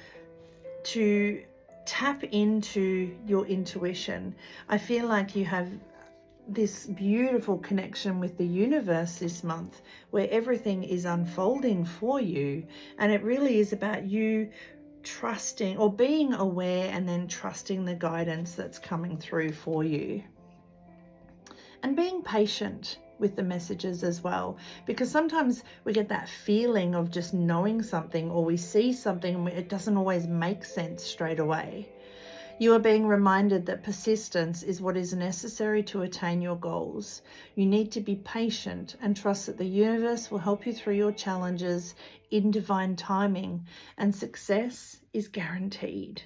to tap into your intuition. I feel like you have this beautiful connection with the universe this month, where everything is unfolding for you, and it really is about you trusting or being aware and then trusting the guidance that's coming through for you, and being patient with the messages as well, because sometimes we get that feeling of just knowing something, or we see something and it doesn't always make sense straight away. You are being reminded that persistence is what is necessary to attain your goals. You need to be patient and trust that the universe will help you through your challenges in divine timing, and success is guaranteed.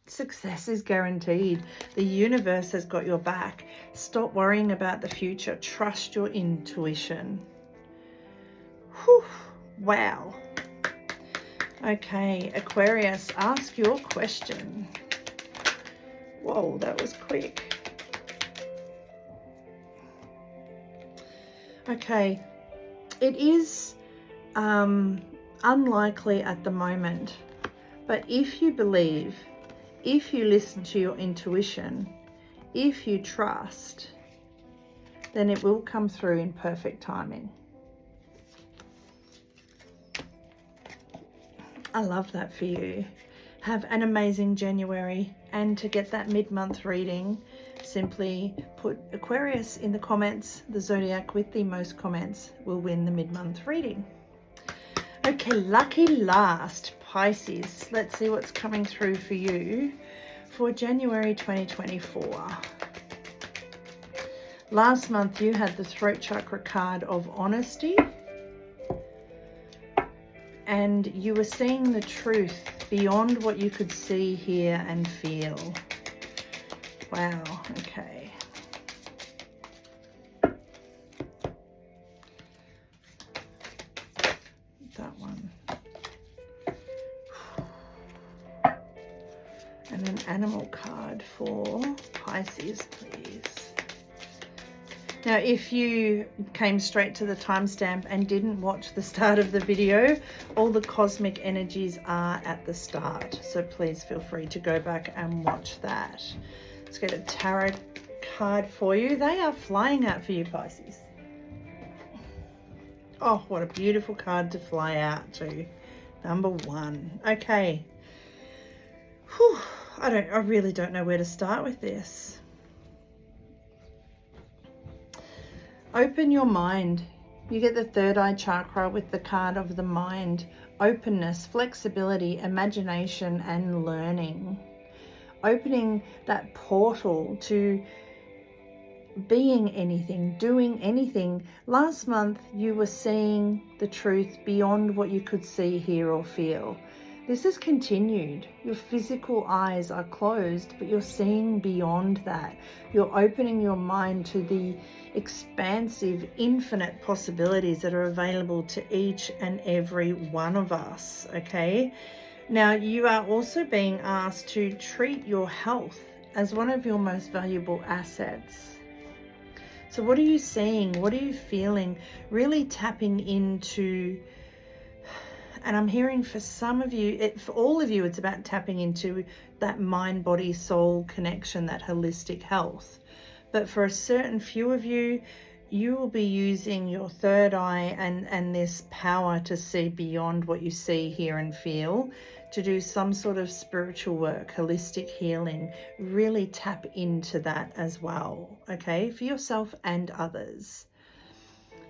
Success is guaranteed. The universe has got your back. Stop worrying about the future. Trust your intuition. Whew. Wow. Okay, Aquarius, ask your question. Whoa, that was quick. Okay, it is unlikely at the moment, but if you believe, if you listen to your intuition, if you trust, then it will come through in perfect timing. I love that for you. Have an amazing January, and to get that mid-month reading, simply put Aquarius in the comments. The Zodiac with the most comments will win the mid-month reading. Okay, lucky last, Pisces. Let's see what's coming through for you for January 2024. Last month you had the throat chakra card of honesty, and you were seeing the truth beyond what you could see, hear and feel. Wow, okay. That one. And an animal card for Pisces, please. Now, if you came straight to the timestamp and didn't watch the start of the video, all the cosmic energies are at the start. So please feel free to go back and watch that. Let's get a tarot card for you. They are flying out for you, Pisces. Oh, what a beautiful card to fly out to. Number 1. Okay. Whew. I really don't know where to start with this. Open your mind. You get the third eye chakra with the card of the mind. Openness, flexibility, imagination, and learning. Opening that portal to being anything, doing anything. Last month, you were seeing the truth beyond what you could see, hear, or feel. This has continued. Your physical eyes are closed, but you're seeing beyond that. You're opening your mind to the expansive, infinite possibilities that are available to each and every one of us, okay? Now, you are also being asked to treat your health as one of your most valuable assets. So what are you seeing? What are you feeling? Really tapping into, and I'm hearing for some of you, for all of you, it's about tapping into that mind, body, soul connection, that holistic health. But for a certain few of you, you will be using your third eye and this power to see beyond what you see, hear and feel, to do some sort of spiritual work, holistic healing. Really tap into that as well, okay, for yourself and others.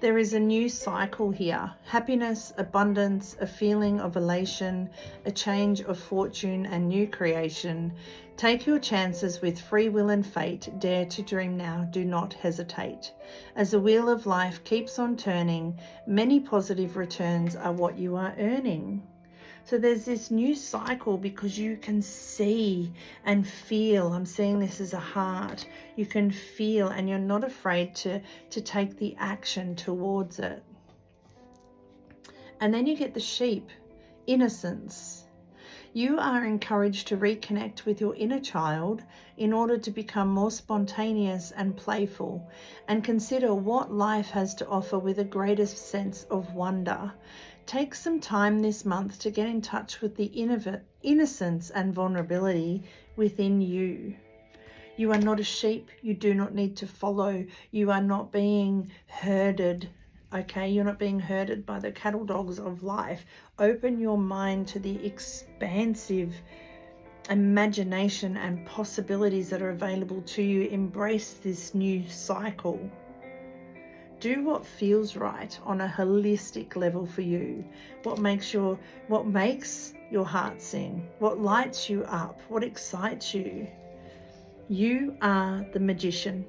There is a new cycle here. Happiness, abundance, a feeling of elation, a change of fortune and new creation. Take your chances with free will and fate. Dare to dream now. Do not hesitate. As the wheel of life keeps on turning, many positive returns are what you are earning. So there's this new cycle because you can see and feel. I'm seeing this as a heart. You can feel and you're not afraid to take the action towards it. And then you get the sheep, innocence. You are encouraged to reconnect with your inner child in order to become more spontaneous and playful, and consider what life has to offer with a greater sense of wonder. Take some time this month to get in touch with the innocence and vulnerability within you. You are not a sheep. You do not need to follow. You are not being herded. Okay, you're not being herded by the cattle dogs of life. Open your mind to the expansive imagination and possibilities that are available to you. Embrace this new cycle. Do what feels right on a holistic level for you. What makes your heart sing? What lights you up? What excites you? You are the magician.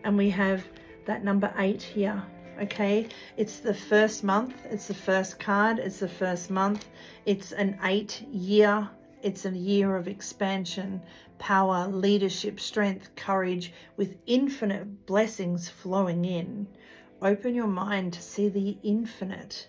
And we have that number 8 here. Okay, it's the first month, it's the first card, it's the first month, it's an 8-year, it's a year of expansion, power, leadership, strength, courage, with infinite blessings flowing in. Open your mind to see the infinite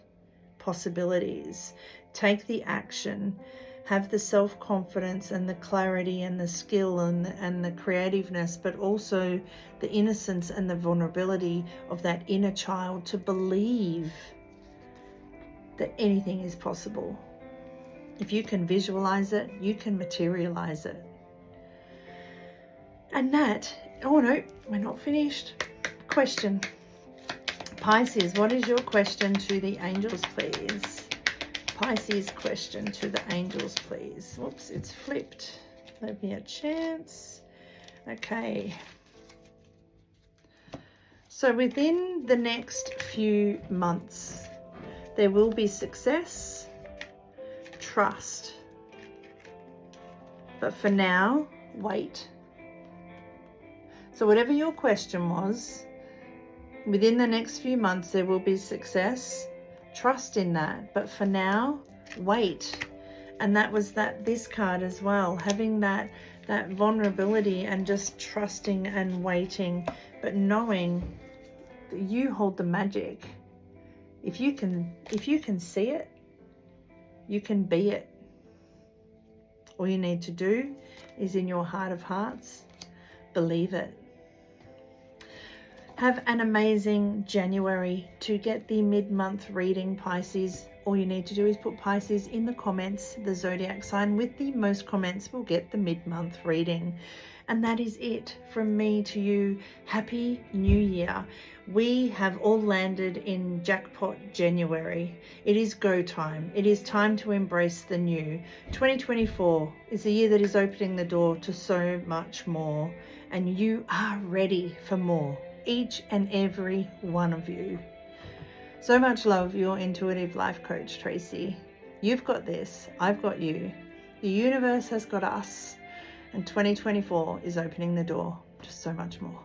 possibilities. Take the action. Have the self-confidence and the clarity and the skill and the creativeness, but also the innocence and the vulnerability of that inner child to believe that anything is possible. If you can visualize it, you can materialize it. And that, oh no, we're not finished. Question. Pisces, what is your question to the angels, please? Pisces, question to the angels, please. Whoops, it's flipped. Give me a chance. Okay. So within the next few months, There will be success, trust. But for now, wait. So whatever your question was, within the next few months there will be success. Trust in that. But for now, wait. And that was this card as well, having that vulnerability and just trusting and waiting, but knowing that you hold the magic. If you can see it, you can be it. All you need to do is, in your heart of hearts, believe it. Have an amazing January. To get the mid-month reading, Pisces, all you need to do is put Pisces in the comments. The zodiac sign with the most comments will get the mid-month reading. And that is it from me to you. Happy New Year. We have all landed in Jackpot January. It is go time. It is time to embrace the new. 2024 is a year that is opening the door to so much more. And you are ready for more. Each and every one of you. So much love, your intuitive life coach, Tracey. You've got this. I've got you. The universe has got us. And 2024 is opening the door to so much more.